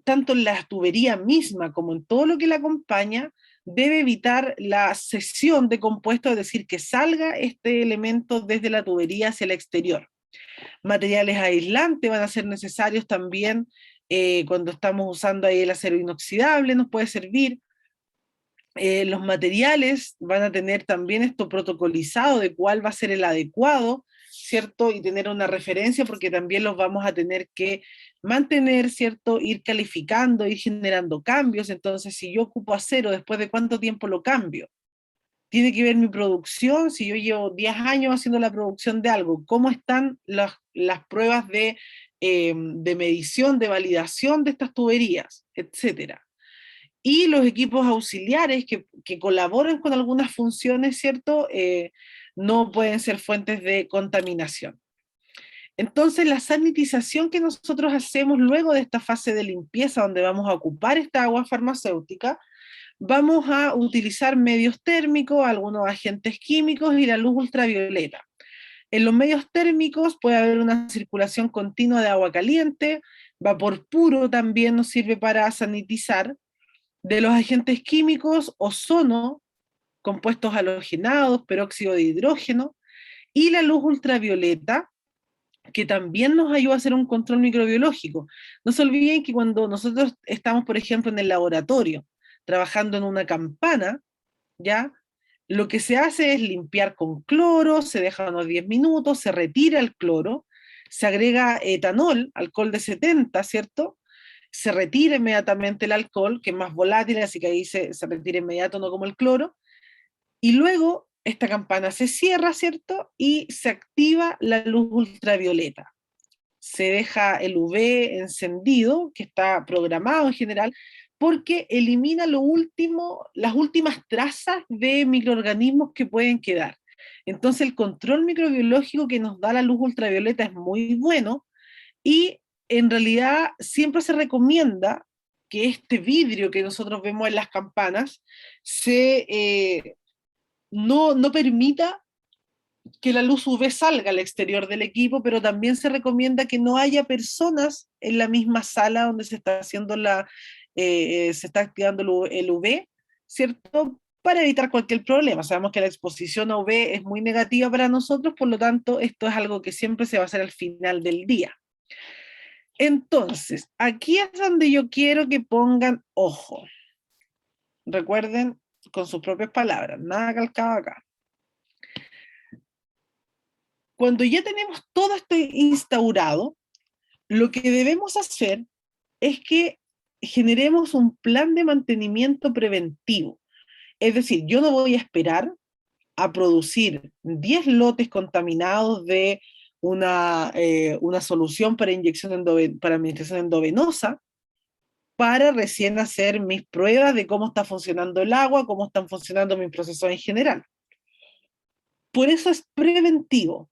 tanto en la tubería misma como en todo lo que la acompaña, debe evitar la cesión de compuestos, es decir, que salga este elemento desde la tubería hacia el exterior. Materiales aislantes van a ser necesarios también cuando estamos usando ahí el acero inoxidable, nos puede servir. Los materiales van a tener también esto protocolizado de cuál va a ser el adecuado, ¿cierto? Y tener una referencia porque también los vamos a tener que mantener, ¿cierto? Ir calificando, ir generando cambios. Entonces, si yo ocupo acero, ¿después de cuánto tiempo lo cambio? Tiene que ver mi producción, si yo llevo 10 años haciendo la producción de algo, ¿cómo están las pruebas de medición, de validación de estas tuberías, etcétera? Y los equipos auxiliares que colaboran con algunas funciones, ¿cierto? No pueden ser fuentes de contaminación. Entonces, la sanitización que nosotros hacemos luego de esta fase de limpieza, donde vamos a ocupar esta agua farmacéutica, vamos a utilizar medios térmicos, algunos agentes químicos y la luz ultravioleta. En los medios térmicos puede haber una circulación continua de agua caliente, vapor puro también nos sirve para sanitizar. De los agentes químicos, ozono, compuestos halogenados, peróxido de hidrógeno, y la luz ultravioleta, que también nos ayuda a hacer un control microbiológico. No se olviden que cuando nosotros estamos, por ejemplo, en el laboratorio, trabajando en una campana, ¿ya? Lo que se hace es limpiar con cloro, se deja unos 10 minutos, se retira el cloro, se agrega etanol, alcohol de 70, ¿cierto? se retira inmediatamente el alcohol, que es más volátil, así que ahí se retira inmediato, no como el cloro, y luego esta campana se cierra, ¿cierto? Y se activa la luz ultravioleta. Se deja el UV encendido, que está programado en general, porque elimina lo último, las últimas trazas de microorganismos que pueden quedar. Entonces el control microbiológico que nos da la luz ultravioleta es muy bueno, y en realidad siempre se recomienda que este vidrio que nosotros vemos en las campanas no permita que la luz UV salga al exterior del equipo, pero también se recomienda que no haya personas en la misma sala donde se está haciendo se está activando el UV, ¿cierto? Para evitar cualquier problema. Sabemos que la exposición a UV es muy negativa para nosotros, por lo tanto, esto es algo que siempre se va a hacer al final del día. Entonces, aquí es donde yo quiero que pongan ojo. Recuerden con sus propias palabras, nada calcado acá. Cuando ya tenemos todo esto instaurado, lo que debemos hacer es que generemos un plan de mantenimiento preventivo. Es decir, yo no voy a esperar a producir 10 lotes contaminados de una solución para para administración endovenosa para recién hacer mis pruebas de cómo está funcionando el agua, cómo están funcionando mis procesos en general. Por eso es preventivo.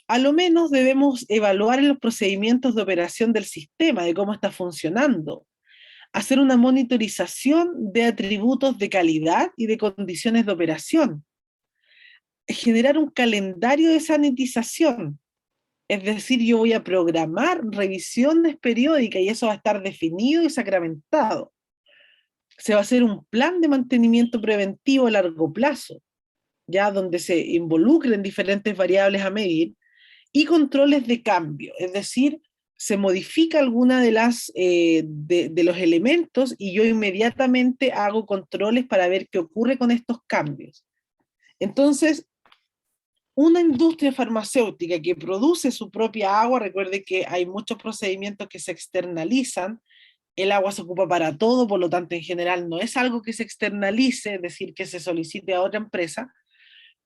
A lo menos debemos evaluar los procedimientos de operación del sistema, de cómo está funcionando, hacer una monitorización de atributos de calidad y de condiciones de operación, generar un calendario de sanitización, es decir, yo voy a programar revisiones periódicas y eso va a estar definido y sacramentado. Se va a hacer un plan de mantenimiento preventivo a largo plazo, ya donde se involucren diferentes variables a medir, y controles de cambio, es decir, se modifica alguna de los elementos y yo inmediatamente hago controles para ver qué ocurre con estos cambios. Entonces, una industria farmacéutica que produce su propia agua, recuerde que hay muchos procedimientos que se externalizan, el agua se ocupa para todo, por lo tanto en general no es algo que se externalice, es decir, que se solicite a otra empresa,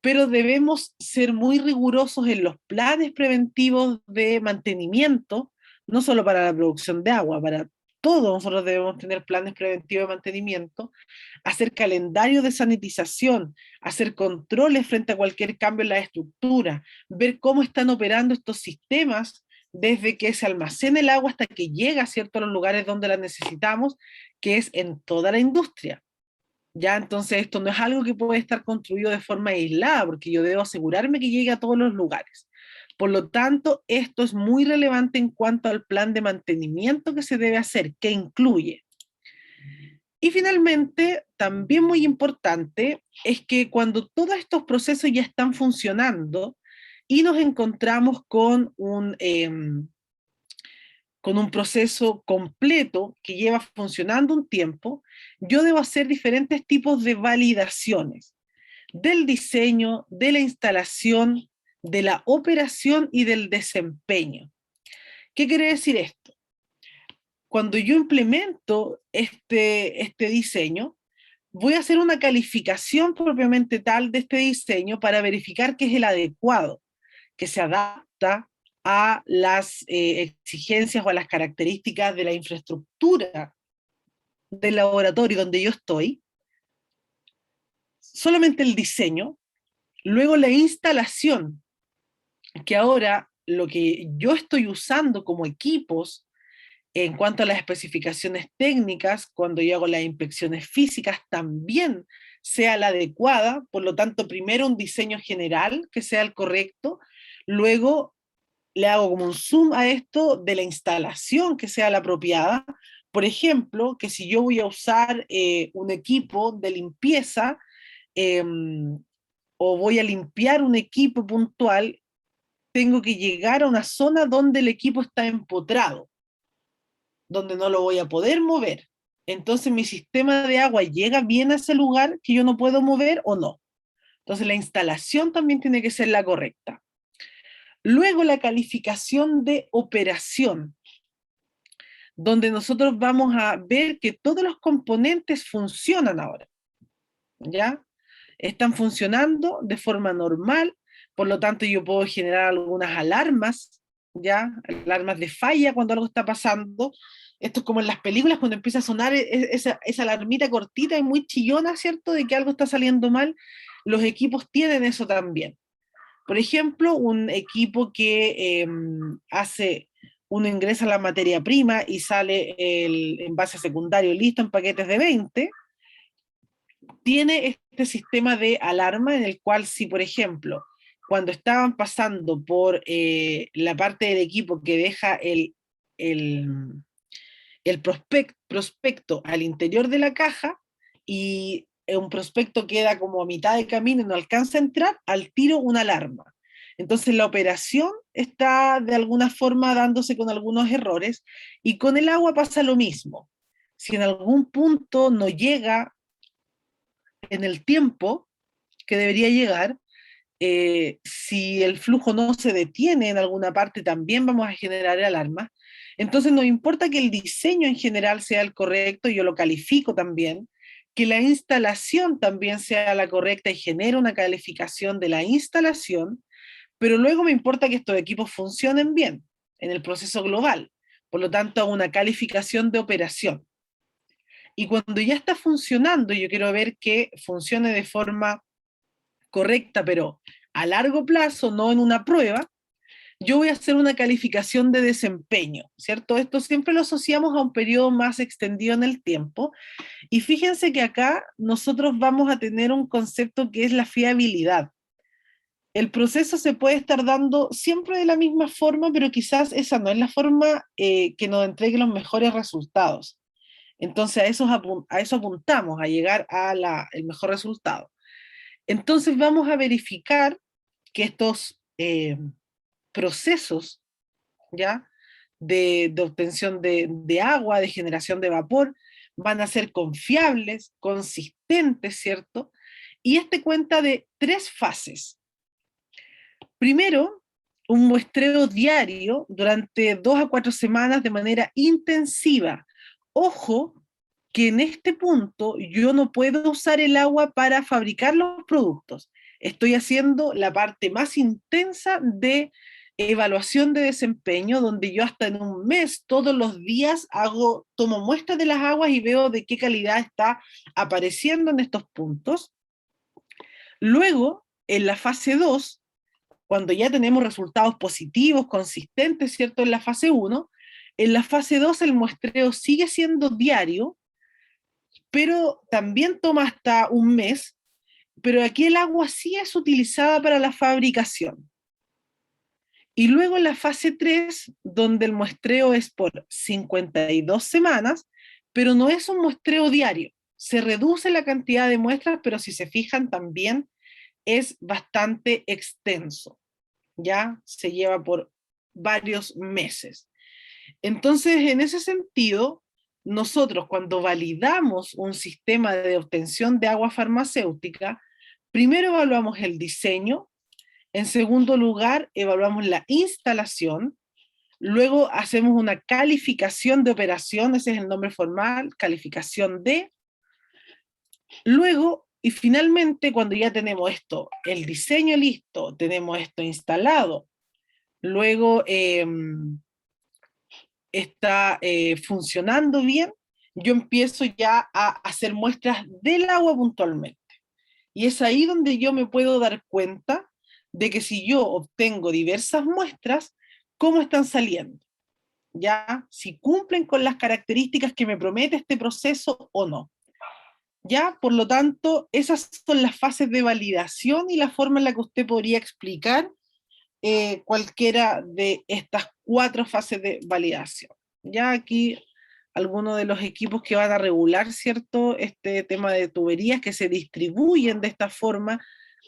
pero debemos ser muy rigurosos en los planes preventivos de mantenimiento, no solo para la producción de agua, para todo nosotros debemos tener planes preventivos de mantenimiento, hacer calendarios de sanitización, hacer controles frente a cualquier cambio en la estructura, ver cómo están operando estos sistemas desde que se almacena el agua hasta que llega, ¿cierto?, a los lugares donde la necesitamos, que es en toda la industria. Ya, entonces esto no es algo que puede estar construido de forma aislada, porque yo debo asegurarme que llegue a todos los lugares. Por lo tanto, esto es muy relevante en cuanto al plan de mantenimiento que se debe hacer, que incluye. Y finalmente, también muy importante, es que cuando todos estos procesos ya están funcionando y nos encontramos con un proceso completo que lleva funcionando un tiempo, yo debo hacer diferentes tipos de validaciones del diseño, de la instalación, de la operación y del desempeño. ¿Qué quiere decir esto? Cuando yo implemento este diseño, voy a hacer una calificación propiamente tal de este diseño para verificar que es el adecuado, que se adapta a las exigencias o a las características de la infraestructura del laboratorio donde yo estoy. Solamente el diseño, luego la instalación, que ahora lo que yo estoy usando como equipos en cuanto a las especificaciones técnicas, cuando yo hago las inspecciones físicas, también sea la adecuada. Por lo tanto, primero un diseño general que sea el correcto, luego le hago como un zoom a esto de la instalación que sea la apropiada. Por ejemplo, que si yo voy a usar un equipo de limpieza o voy a limpiar un equipo puntual, tengo que llegar a una zona donde el equipo está empotrado, donde no lo voy a poder mover. Entonces mi sistema de agua llega bien a ese lugar que yo no puedo mover o no. Entonces la instalación también tiene que ser la correcta. Luego la calificación de operación. donde nosotros vamos a ver que todos los componentes funcionan ahora, ¿ya? Están funcionando de forma normal, por lo tanto yo puedo generar algunas alarmas, ¿ya? Alarmas de falla cuando algo está pasando. Esto es como en las películas cuando empieza a sonar esa alarmita cortita y muy chillona, ¿cierto? De que algo está saliendo mal. Los equipos tienen eso también. Por ejemplo, un equipo que uno ingresa la materia prima y sale el envase secundario listo en paquetes de 20, tiene este sistema de alarma en el cual si, por ejemplo, cuando estaban pasando por la parte del equipo que deja el prospecto al interior de la caja y un prospecto queda como a mitad de camino y no alcanza a entrar, al tiro una alarma. Entonces la operación está de alguna forma dándose con algunos errores y con el agua pasa lo mismo. Si en algún punto no llega en el tiempo que debería llegar, si el flujo no se detiene en alguna parte, también vamos a generar alarmas. Entonces nos importa que el diseño en general sea el correcto, yo lo califico también, que la instalación también sea la correcta y genere una calificación de la instalación, pero luego me importa que estos equipos funcionen bien en el proceso global, por lo tanto una calificación de operación. Y cuando ya está funcionando, yo quiero ver que funcione de forma correcta, pero a largo plazo, no en una prueba, yo voy a hacer una calificación de desempeño, ¿cierto? Esto siempre lo asociamos a un periodo más extendido en el tiempo. Y fíjense que acá nosotros vamos a tener un concepto que es la fiabilidad. El proceso se puede estar dando siempre de la misma forma, pero quizás esa no es la forma que nos entregue los mejores resultados. Entonces a eso apuntamos, a llegar el mejor resultado. Entonces vamos a verificar que estos procesos, ¿ya? De obtención de agua, de generación de vapor, van a ser confiables, consistentes, ¿cierto? Y este cuenta de 3 fases. Primero, un muestreo diario durante 2 a 4 semanas de manera intensiva. Ojo, que en este punto yo no puedo usar el agua para fabricar los productos. Estoy haciendo la parte más intensa de evaluación de desempeño, donde yo hasta en un mes, todos los días, tomo muestras de las aguas y veo de qué calidad está apareciendo en estos puntos. Luego, en la fase 2, cuando ya tenemos resultados positivos, consistentes, ¿cierto? En la fase 1, en la fase 2 el muestreo sigue siendo diario, pero también toma hasta un mes, pero aquí el agua sí es utilizada para la fabricación. Y luego en la fase 3, donde el muestreo es por 52 semanas, pero no es un muestreo diario. Se reduce la cantidad de muestras, pero si se fijan también es bastante extenso. Ya se lleva por varios meses. Entonces, en ese sentido, nosotros cuando validamos un sistema de obtención de agua farmacéutica, primero evaluamos el diseño, en segundo lugar, evaluamos la instalación, luego hacemos una calificación de operación, ese es el nombre formal, calificación de, luego, y finalmente, cuando ya tenemos esto, el diseño listo, tenemos esto instalado, luego está funcionando bien, yo empiezo ya a hacer muestras del agua puntualmente. Y es ahí donde yo me puedo dar cuenta de que si yo obtengo diversas muestras, ¿cómo están saliendo? ¿Ya? Si cumplen con las características que me promete este proceso o no. ¿Ya? Por lo tanto, esas son las fases de validación y la forma en la que usted podría explicar cualquiera de estas 4 fases de validación. Ya aquí algunos de los equipos que van a regular, ¿cierto? Este tema de tuberías que se distribuyen de esta forma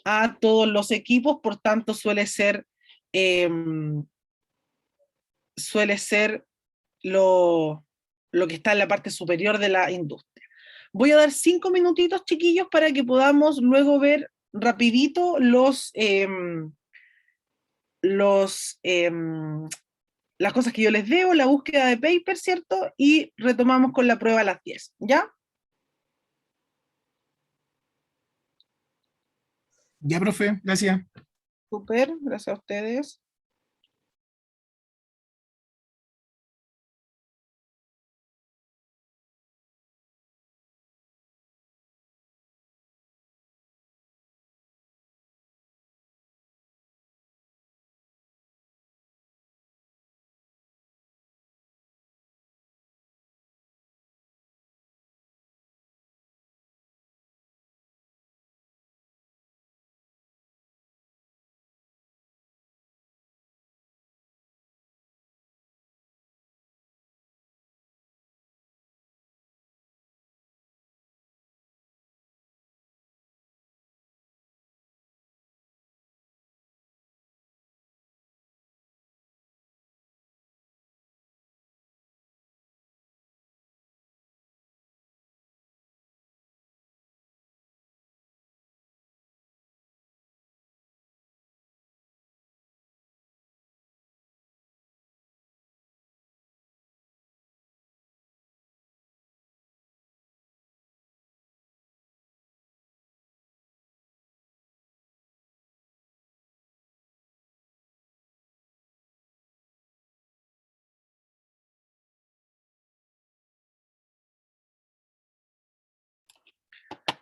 a todos los equipos, por tanto eh, suele ser lo que está en la parte superior de la industria. Voy a dar 5 minutitos, chiquillos, para que podamos luego ver rapidito los las cosas que yo les debo, la búsqueda de paper, ¿cierto? Y retomamos con la prueba a las 10, ¿ya? Ya, profe, gracias. Súper, gracias a ustedes.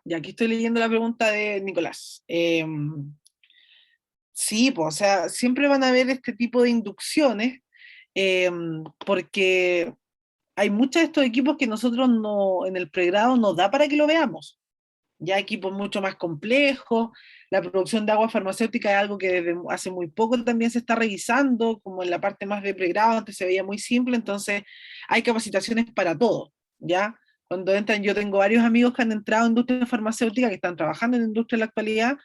Y aquí estoy leyendo la pregunta de Nicolás. Sí, pues, o sea, siempre van a haber este tipo de inducciones, porque hay muchos de estos equipos que nosotros no, en el pregrado nos da para que lo veamos. Ya equipos mucho más complejos, la producción de agua farmacéutica es algo que desde hace muy poco también se está revisando, como en la parte más de pregrado, antes se veía muy simple, entonces hay capacitaciones para todo, ¿ya? Cuando entran, yo tengo varios amigos que han entrado en industria farmacéutica, que están trabajando en la industria en la actualidad,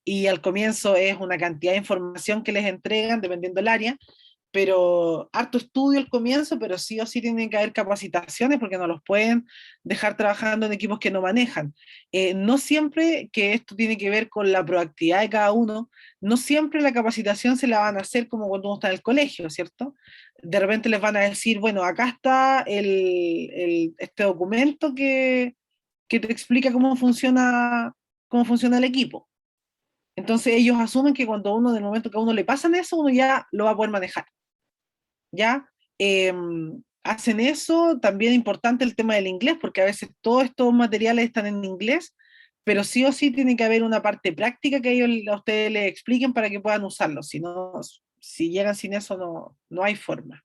y al comienzo es una cantidad de información que les entregan, dependiendo del área, pero harto estudio al comienzo, pero sí o sí tienen que haber capacitaciones porque no los pueden dejar trabajando en equipos que no manejan. No siempre, que esto tiene que ver con la proactividad de cada uno, no siempre la capacitación se la van a hacer como cuando uno está en el colegio, ¿cierto? De repente les van a decir, bueno, acá está este documento que te explica cómo funciona el equipo. Entonces ellos asumen que cuando uno, del momento que a uno le pasan eso, uno ya lo va a poder manejar. ¿Ya? Hacen eso, también es importante el tema del inglés, porque a veces todos estos materiales están en inglés, pero sí o sí tiene que haber una parte práctica que ellos a ustedes les expliquen para que puedan usarlo, si no, si llegan sin eso no hay forma.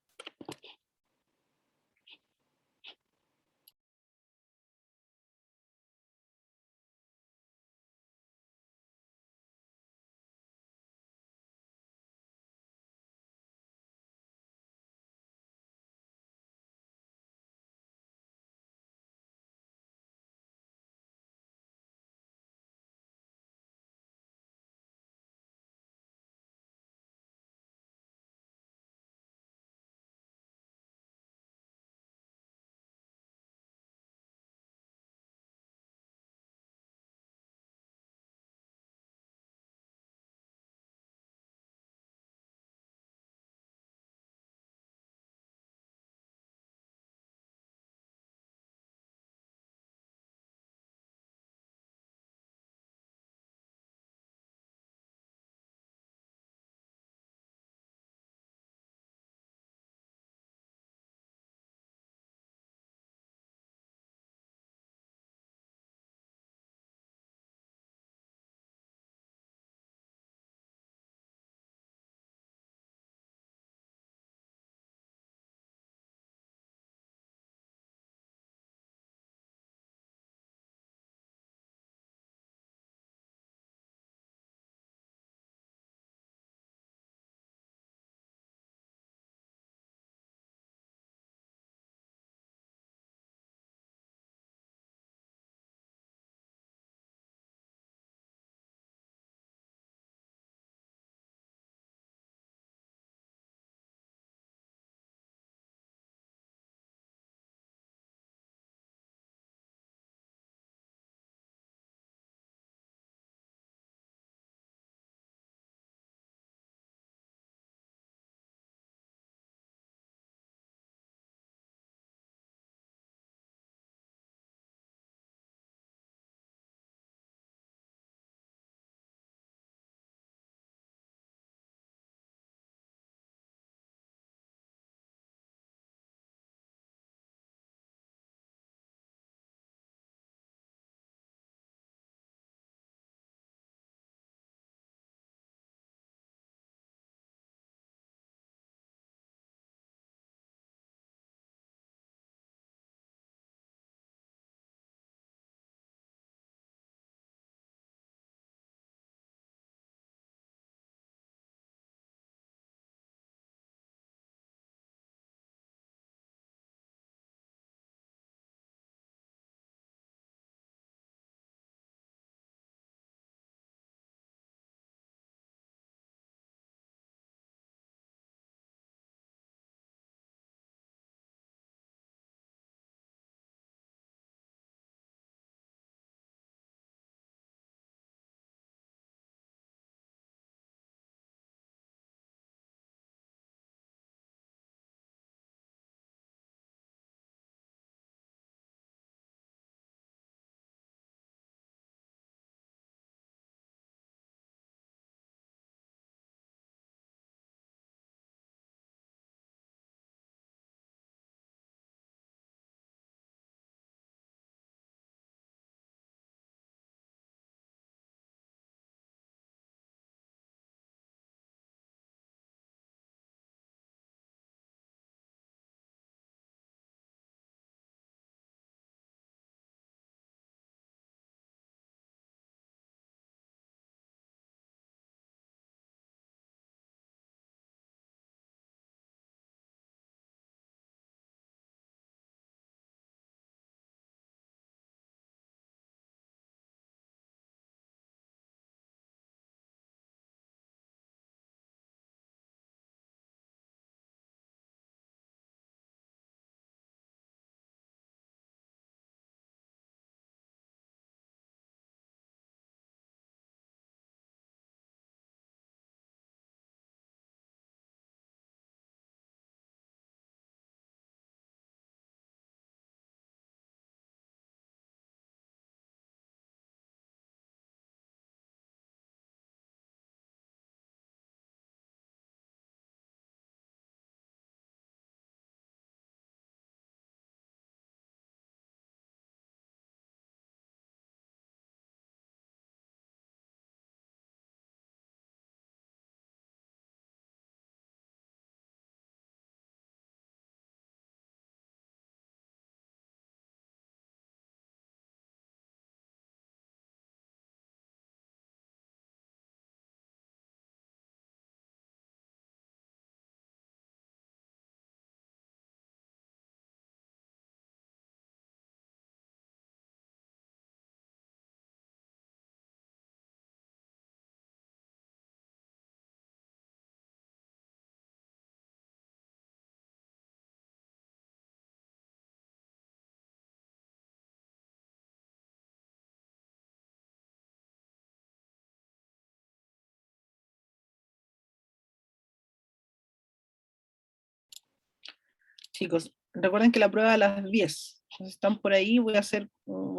Chicos, recuerden que la prueba a las 10. Entonces, están por ahí, voy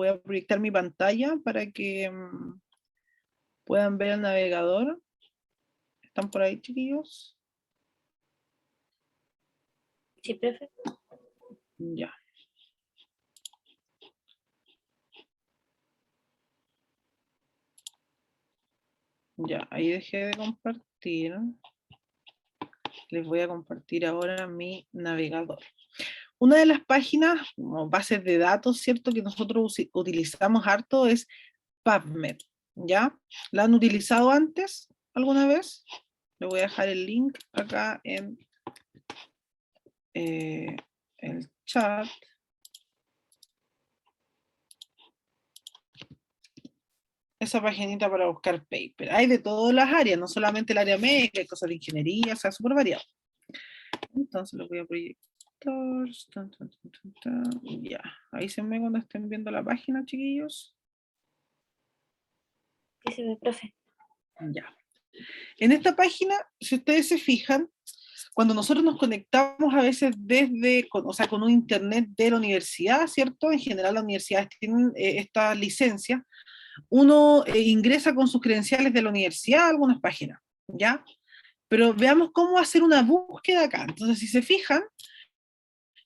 a proyectar mi pantalla para que puedan ver el navegador. ¿Están por ahí, chiquillos? Sí, profe. Ya. Ya, ahí dejé de compartir. Les voy a compartir ahora mi navegador. Una de las páginas, como bases de datos, ¿cierto? Que nosotros utilizamos harto es PubMed, ¿ya? ¿La han utilizado antes alguna vez? Le voy a dejar el link acá en el chat. Esa paginita para buscar paper. Hay de todas las áreas, no solamente el área médica, hay cosas de ingeniería, o sea, súper variado. Entonces lo voy a proyectar. Ya, ahí se me cuando estén viendo la página, chiquillos. Sí, se ve, profe. Ya. En esta página, si ustedes se fijan, cuando nosotros nos conectamos a veces o sea, con un internet de la universidad, ¿cierto? En general las universidades tienen esta licencia. Uno ingresa con sus credenciales de la universidad a algunas páginas, ¿ya? Pero veamos cómo hacer una búsqueda acá. Entonces, si se fijan,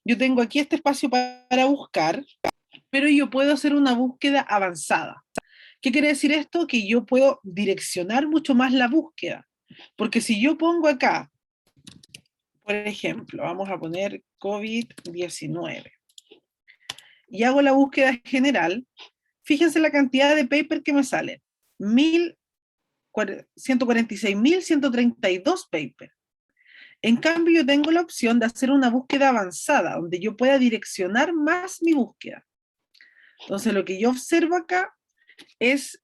yo tengo aquí este espacio para buscar, pero yo puedo hacer una búsqueda avanzada. ¿Qué quiere decir esto? Que yo puedo direccionar mucho más la búsqueda. Porque si yo pongo acá, por ejemplo, vamos a poner COVID-19 y hago la búsqueda general, fíjense la cantidad de paper que me salen. 146.132 papers. En cambio, yo tengo la opción de hacer una búsqueda avanzada, donde yo pueda direccionar más mi búsqueda. Entonces, lo que yo observo acá es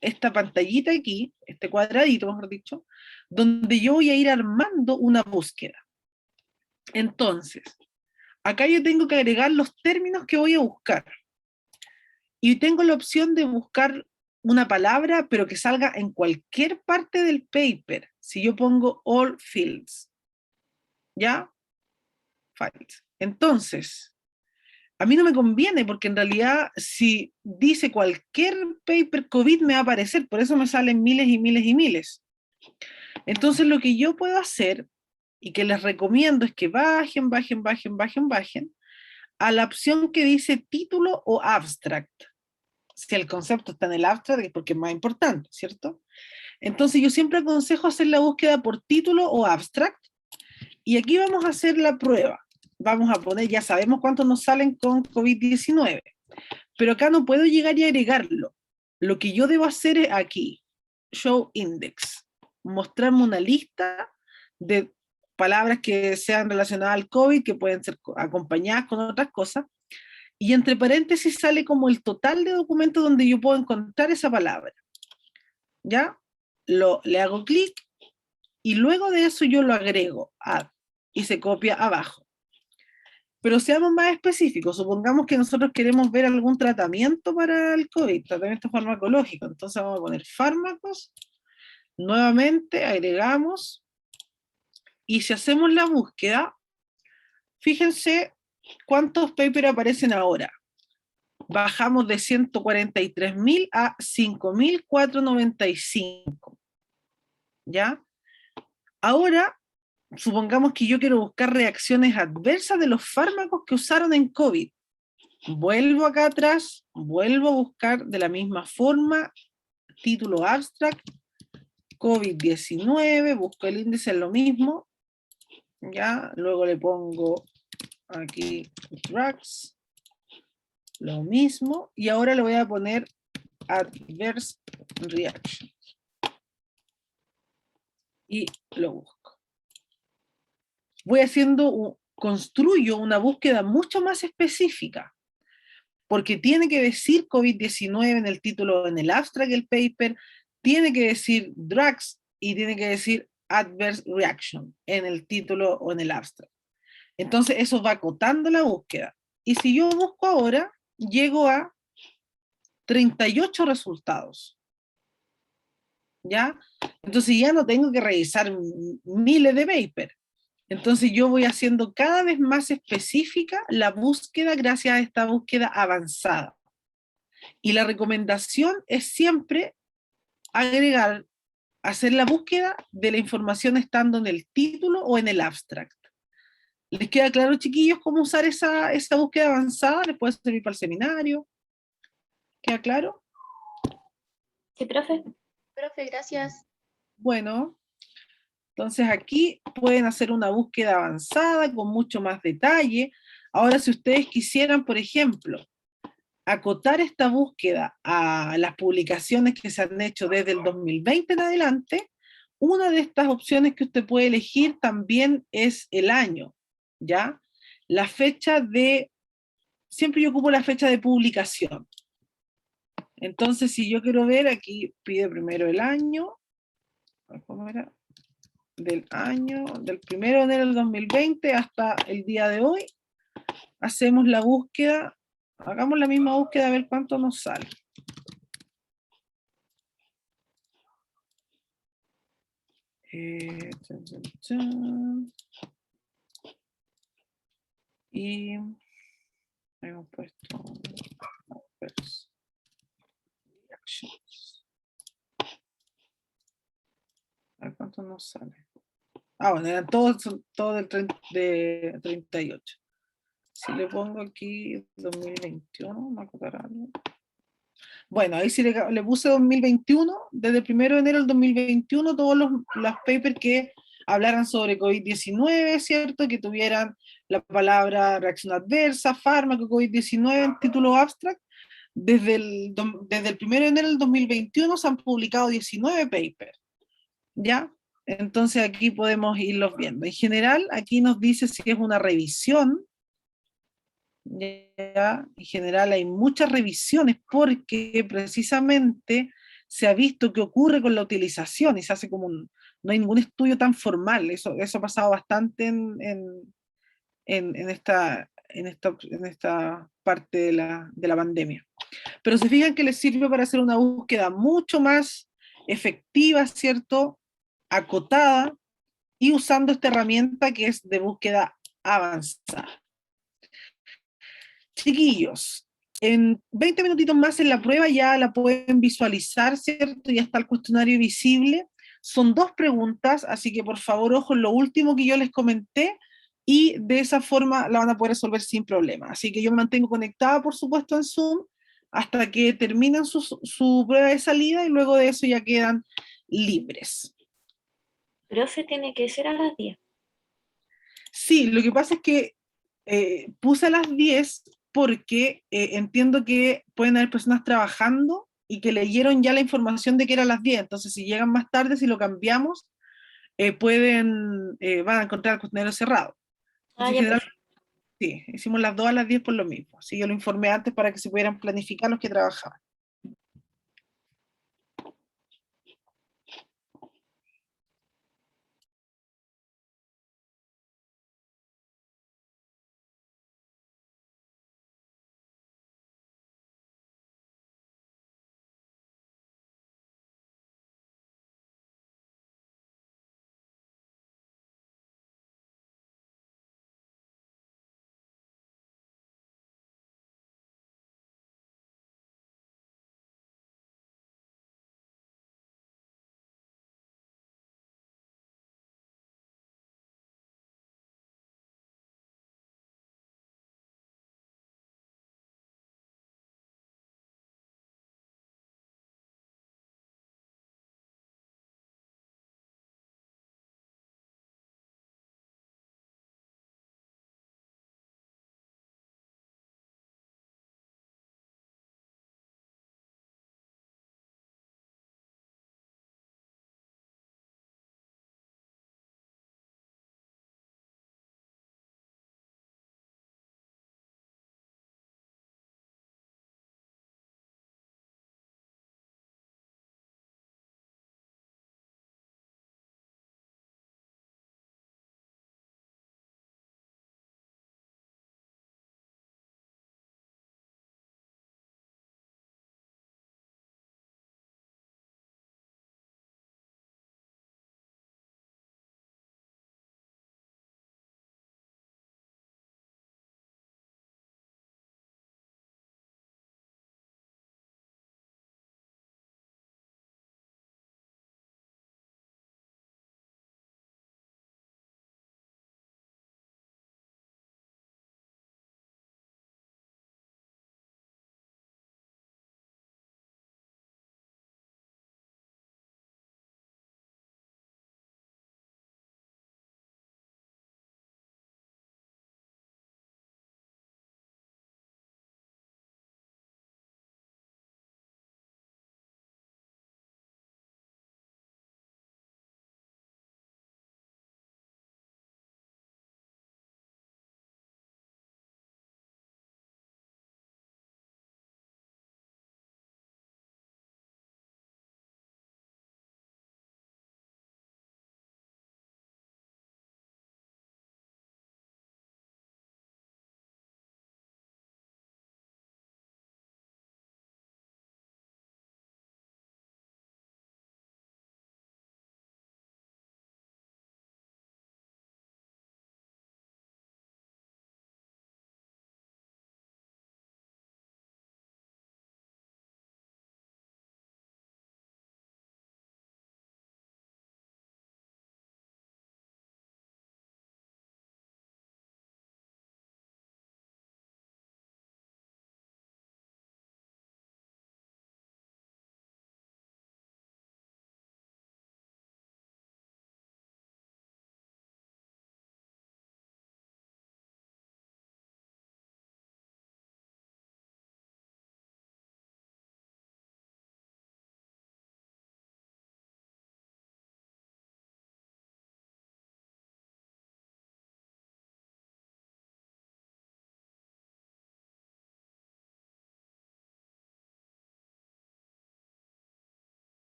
esta pantallita aquí, este cuadradito, mejor dicho, donde yo voy a ir armando una búsqueda. Entonces, acá yo tengo que agregar los términos que voy a buscar. Y tengo la opción de buscar una palabra, pero que salga en cualquier parte del paper. Si yo pongo all fields, ¿ya? Fields. Entonces, a mí no me conviene porque en realidad si dice cualquier paper COVID me va a aparecer, por eso me salen miles y miles y miles. Entonces lo que yo puedo hacer y que les recomiendo es que bajen a la opción que dice título o abstract. Si el concepto está en el abstract es porque es más importante, ¿cierto? Entonces yo siempre aconsejo hacer la búsqueda por título o abstract y aquí vamos a hacer la prueba. Vamos a poner, ya sabemos cuántos nos salen con COVID-19, pero acá no puedo llegar y agregarlo. Lo que yo debo hacer es aquí, show index, mostrarme una lista de palabras que sean relacionadas al COVID, que pueden ser acompañadas con otras cosas, y entre paréntesis sale como el total de documentos donde yo puedo encontrar esa palabra. ¿Ya? Le hago clic y luego de eso yo lo agrego, add, y se copia abajo. Pero seamos más específicos, supongamos que nosotros queremos ver algún tratamiento para el COVID, tratamiento farmacológico, entonces vamos a poner fármacos, nuevamente agregamos, y si hacemos la búsqueda, fíjense cuántos papers aparecen ahora. Bajamos de 143.000 a 5.495. ¿Ya? Ahora, supongamos que yo quiero buscar reacciones adversas de los fármacos que usaron en COVID. Vuelvo acá atrás, vuelvo a buscar de la misma forma, título abstract, COVID-19, busco el índice, es lo mismo, ya, luego le pongo aquí drugs, lo mismo, y ahora le voy a poner adverse reaction. Y lo busco. Voy haciendo, construyo una búsqueda mucho más específica, porque tiene que decir COVID-19 en el título, en el abstract del paper, tiene que decir drugs y tiene que decir adverse reaction en el título o en el abstract. Entonces eso va acotando la búsqueda. Y si yo busco ahora, llego a 38 resultados. ¿Ya? Entonces ya no tengo que revisar miles de papers. Entonces yo voy haciendo cada vez más específica la búsqueda gracias a esta búsqueda avanzada. Y la recomendación es siempre agregar, hacer la búsqueda de la información estando en el título o en el abstract. ¿Les queda claro, chiquillos, cómo usar esa búsqueda avanzada? ¿Les puede servir para el seminario? ¿Queda claro? Sí, profe. Profe, gracias. Bueno, entonces aquí pueden hacer una búsqueda avanzada con mucho más detalle. Ahora, si ustedes quisieran, por ejemplo, acotar esta búsqueda a las publicaciones que se han hecho desde el 2020 en adelante, una de estas opciones que usted puede elegir también es el año, ¿ya? La fecha de, siempre yo ocupo la fecha de publicación. Entonces, si yo quiero ver, aquí pide primero el año, ¿cómo era? Del año, del 1 de enero del 2020 hasta el día de hoy, hacemos la búsqueda, hagamos la misma búsqueda a ver cuánto nos sale. Chan, chan, chan. Y hemos puesto reactions. A ver cuánto nos sale. Ah, bueno, eran todos del 38. Si le pongo aquí 2021, ¿me acotará algo? Bueno, ahí sí le puse 2021, desde el 1 de enero del 2021, todos los papers que hablaran sobre COVID-19, ¿cierto? Que tuvieran la palabra reacción adversa, fármaco, COVID-19 en título abstract. Desde el 1 de enero del 2021 se han publicado 19 papers, ¿ya? Entonces aquí podemos irlos viendo. En general, aquí nos dice si es una revisión, ya, en general hay muchas revisiones porque precisamente se ha visto que ocurre con la utilización y se hace como no hay ningún estudio tan formal, eso ha pasado bastante en esta parte de la pandemia. Pero se fijan que les sirve para hacer una búsqueda mucho más efectiva, ¿cierto? Acotada y usando esta herramienta que es de búsqueda avanzada. Chiquillos, en 20 minutitos más en la prueba ya la pueden visualizar, ¿cierto? Ya está el cuestionario visible. Son 2 preguntas, así que por favor, ojo en lo último que yo les comenté y de esa forma la van a poder resolver sin problema. Así que yo me mantengo conectada, por supuesto, en Zoom hasta que terminen su prueba de salida y luego de eso ya quedan libres. Profe, tiene que ser a las 10. Sí, lo que pasa es que puse a las 10 porque entiendo que pueden haber personas trabajando y que leyeron ya la información de que era a las 10. Entonces, si llegan más tarde, si lo cambiamos, van a encontrar el cuestionario cerrado. Ah, Entonces, en ya, general, profe. sí, hicimos las 2 a las 10 por lo mismo. Así yo lo informé antes para que se pudieran planificar los que trabajaban.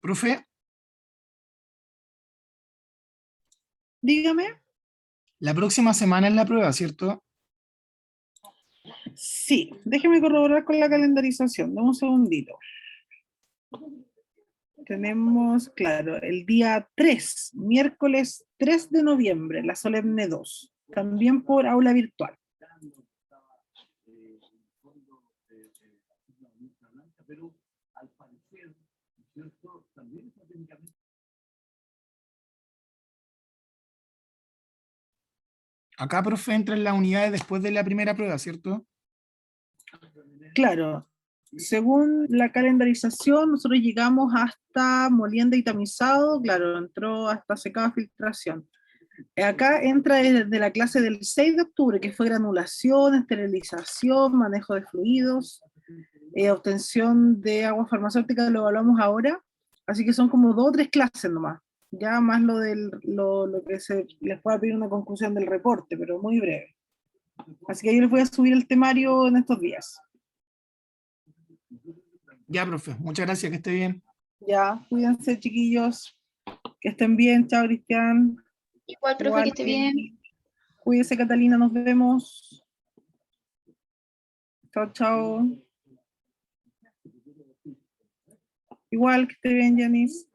Profe, Dígame. la próxima semana es la prueba, ¿cierto? Sí, déjeme corroborar con la calendarización. Dame un segundito. Tenemos, claro, el día 3, miércoles 3 de noviembre, la solemne 2, también por aula virtual. Acá, profe, entran las unidades después de la primera prueba, ¿cierto? Claro, según la calendarización, nosotros llegamos hasta molienda y tamizado, claro, entró hasta secada filtración. Acá entra desde la clase del 6 de octubre, que fue granulación, esterilización, manejo de fluidos, obtención de agua farmacéutica, lo evaluamos ahora, así que son como 2 o 3 clases nomás, ya más lo que se les pueda pedir una conclusión del reporte, pero muy breve. Así que yo les voy a subir el temario en estos días. Ya, profe, muchas gracias, que esté bien. Ya, cuídense chiquillos, que estén bien, chao Cristian. Igual, profe, Igual, que esté bien. cuídese Catalina, nos vemos. Chao, chao. Igual, que esté bien, Janice.